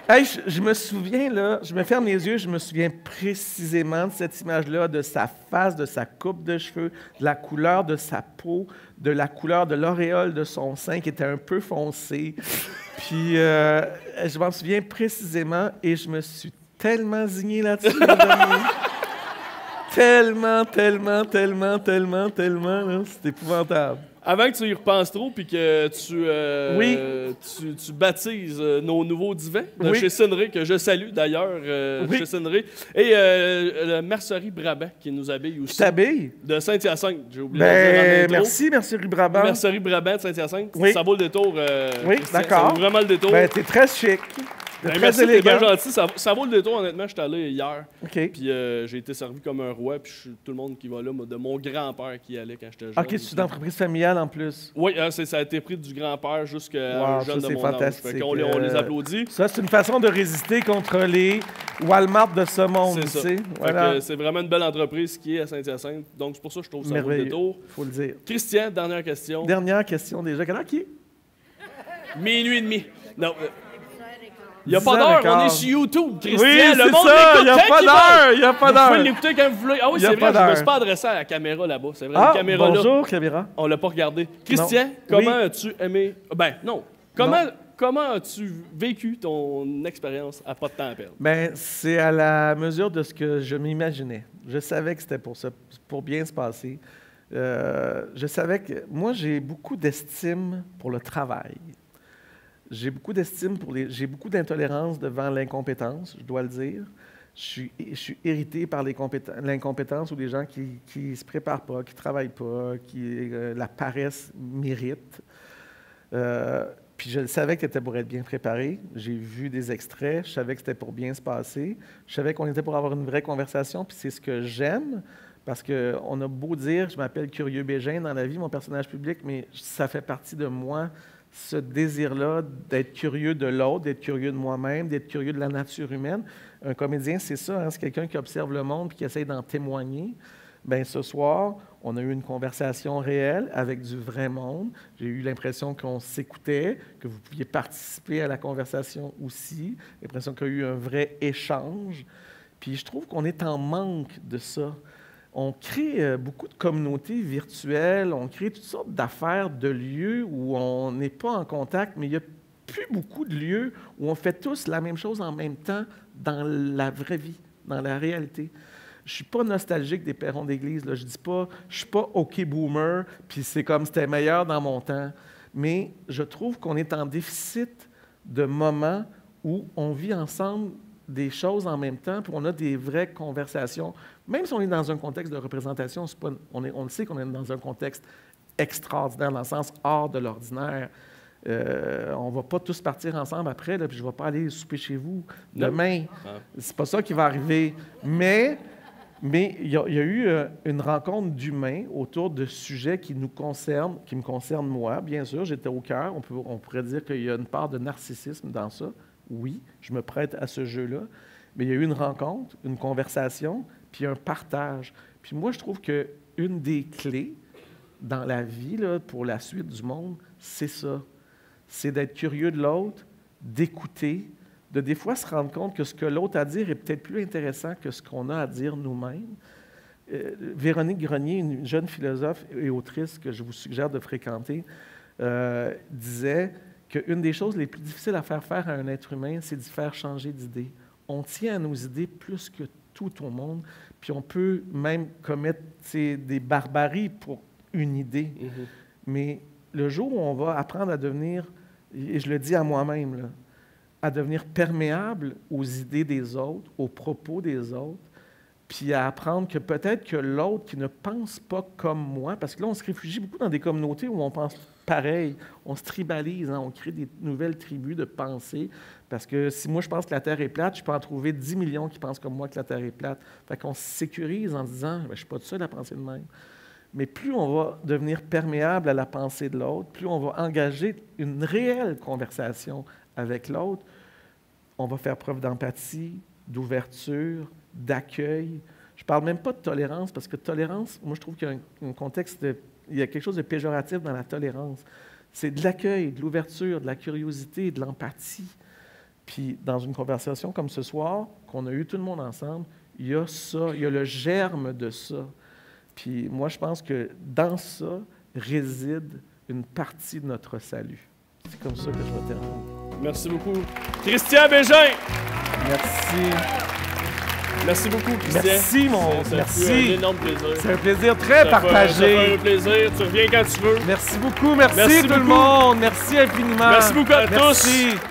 Hey, je me souviens, là, je me ferme les yeux, je me souviens précisément de cette image-là, de sa face, de sa coupe de cheveux, de la couleur de sa peau, de la couleur de l'auréole de son sein qui était un peu foncé. Puis, je m'en souviens précisément et je me suis tellement zigné là-dessus. Tellement, là, c'est épouvantable. Avant que tu y repenses trop puis que tu baptises nos nouveaux divins de chez Cinderé, que je salue d'ailleurs, chez Cinderé, et la mercerie Brabant qui nous habille aussi. Qui t'habille? De Saint-Hyacinthe, j'ai oublié de dire en intro. Merci, mercerie Brabant. Mercerie Brabant de Saint-Hyacinthe, oui. Ça vaut le détour. Oui, d'accord. Ça vaut vraiment le détour. T'es très chic. Ben, très merci, t'es élégant. bien gentil. Ça vaut le détour, honnêtement. Je suis allé hier. OK. Puis j'ai été servi comme un roi. Puis tout le monde qui va là, de mon grand-père qui y allait quand j'étais jeune. OK, c'est une entreprise familiale en plus. Oui, ça a été pris du grand-père jusqu'à Wow, un jeune ça, de c'est mon âge. fantastique. Fait qu'on on les applaudit. Ça, c'est une façon de résister contre les Walmart de ce monde. C'est ça. Tu sais. Fait Voilà. que c'est vraiment une belle entreprise qui est à Saint-Hyacinthe. Donc c'est pour ça que je trouve que ça vaut le Merveilleux, détour. faut le dire. Christian, dernière question. Dernière question déjà. Quelle heure qui est? Minuit et demi. Non. Il n'y a 10 pas heures d'heure, et quart. on est sur YouTube, Christian. Oui, le c'est monde ça, l'écoute il n'y a quand pas il d'heure, veut. il n'y a pas Vous d'heure. pouvez l'écouter quand vous voulez. Ah oui, Il y a c'est pas vrai, je ne me d'heure. suis pas adressé à la caméra là-bas. C'est vrai, Ah, la caméra là. bonjour, caméra. On l'a pas regardé. Christian, comment as-tu aimé... Ben, non. Comment as-tu vécu ton expérience à pas de temps à perdre? Ben, c'est à la mesure de ce que je m'imaginais. Je savais que c'était pour bien se passer. Je savais que... Moi, j'ai beaucoup d'estime pour le travail. J'ai beaucoup d'estime j'ai beaucoup d'intolérance devant l'incompétence, je dois le dire. Je suis irrité par l'incompétence ou les gens qui ne se préparent pas, qui ne travaillent pas, qui la paresse m'irrite. Puis je savais que c'était pour être bien préparé. J'ai vu des extraits, je savais que c'était pour bien se passer. Je savais qu'on était pour avoir une vraie conversation, puis c'est ce que j'aime. Parce qu'on a beau dire, je m'appelle Curieux Bégin dans la vie, mon personnage public, mais ça fait partie de moi, ce désir-là d'être curieux de l'autre, d'être curieux de moi-même, d'être curieux de la nature humaine. Un comédien, c'est ça, hein, c'est quelqu'un qui observe le monde et qui essaie d'en témoigner. Bien, ce soir, on a eu une conversation réelle avec du vrai monde. J'ai eu l'impression qu'on s'écoutait, que vous pouviez participer à la conversation aussi. L'impression qu'il y a eu un vrai échange. Puis je trouve qu'on est en manque de ça. On crée beaucoup de communautés virtuelles, on crée toutes sortes d'affaires, de lieux où on n'est pas en contact, mais il n'y a plus beaucoup de lieux où on fait tous la même chose en même temps dans la vraie vie, dans la réalité. Je ne suis pas nostalgique des perrons d'église. Là. Je dis pas, je ne suis pas OK boomer, puis c'est comme c'était meilleur dans mon temps. Mais je trouve qu'on est en déficit de moments où on vit ensemble des choses en même temps, puis on a des vraies conversations. Même si on est dans un contexte de représentation, on le sait qu'on est dans un contexte extraordinaire, dans le sens hors de l'ordinaire. On ne va pas tous partir ensemble après, là, puis je ne vais pas aller souper chez vous demain. C'est pas ça qui va arriver. Mais il y a eu une rencontre d'humains autour de sujets qui nous concernent, qui me concernent moi, bien sûr. J'étais au cœur. On pourrait dire qu'il y a une part de narcissisme dans ça. Oui, je me prête à ce jeu-là. Mais il y a eu une rencontre, une conversation, puis un partage. Puis moi, je trouve qu'une des clés dans la vie, là, pour la suite du monde, c'est ça. C'est d'être curieux de l'autre, d'écouter, de des fois se rendre compte que ce que l'autre a à dire est peut-être plus intéressant que ce qu'on a à dire nous-mêmes. Véronique Grenier, une jeune philosophe et autrice que je vous suggère de fréquenter, disait qu'une des choses les plus difficiles à faire à un être humain, c'est d'y faire changer d'idée. On tient à nos idées plus que tout au monde, puis on peut même commettre des barbaries pour une idée. Mm-hmm. Mais le jour où on va apprendre à devenir, et je le dis à moi-même, là, à devenir perméable aux idées des autres, aux propos des autres, puis à apprendre que peut-être que l'autre qui ne pense pas comme moi, parce que là, on se réfugie beaucoup dans des communautés où on pense pareil, on se tribalise, hein, on crée des nouvelles tribus de pensée, parce que si moi je pense que la Terre est plate, je peux en trouver 10 millions qui pensent comme moi que la Terre est plate. Fait qu'on se sécurise en se disant, je ne suis pas tout seul à penser de même. Mais plus on va devenir perméable à la pensée de l'autre, plus on va engager une réelle conversation avec l'autre, on va faire preuve d'empathie, d'ouverture, d'accueil. Je ne parle même pas de tolérance, parce que tolérance, moi je trouve qu'il y a un contexte, il y a quelque chose de péjoratif dans la tolérance. C'est de l'accueil, de l'ouverture, de la curiosité, de l'empathie. Puis dans une conversation comme ce soir, qu'on a eu tout le monde ensemble, il y a ça, il y a le germe de ça. Puis moi, je pense que dans ça réside une partie de notre salut. C'est comme ça que je vais terminer. Merci beaucoup. Christian Bégin! Merci. Merci beaucoup, Christian. Merci, merci. Un énorme plaisir. C'est un plaisir très partagé. Ça fait un plaisir. Tu reviens quand tu veux. Merci beaucoup. Merci tout le monde. Merci infiniment. Merci beaucoup à tous.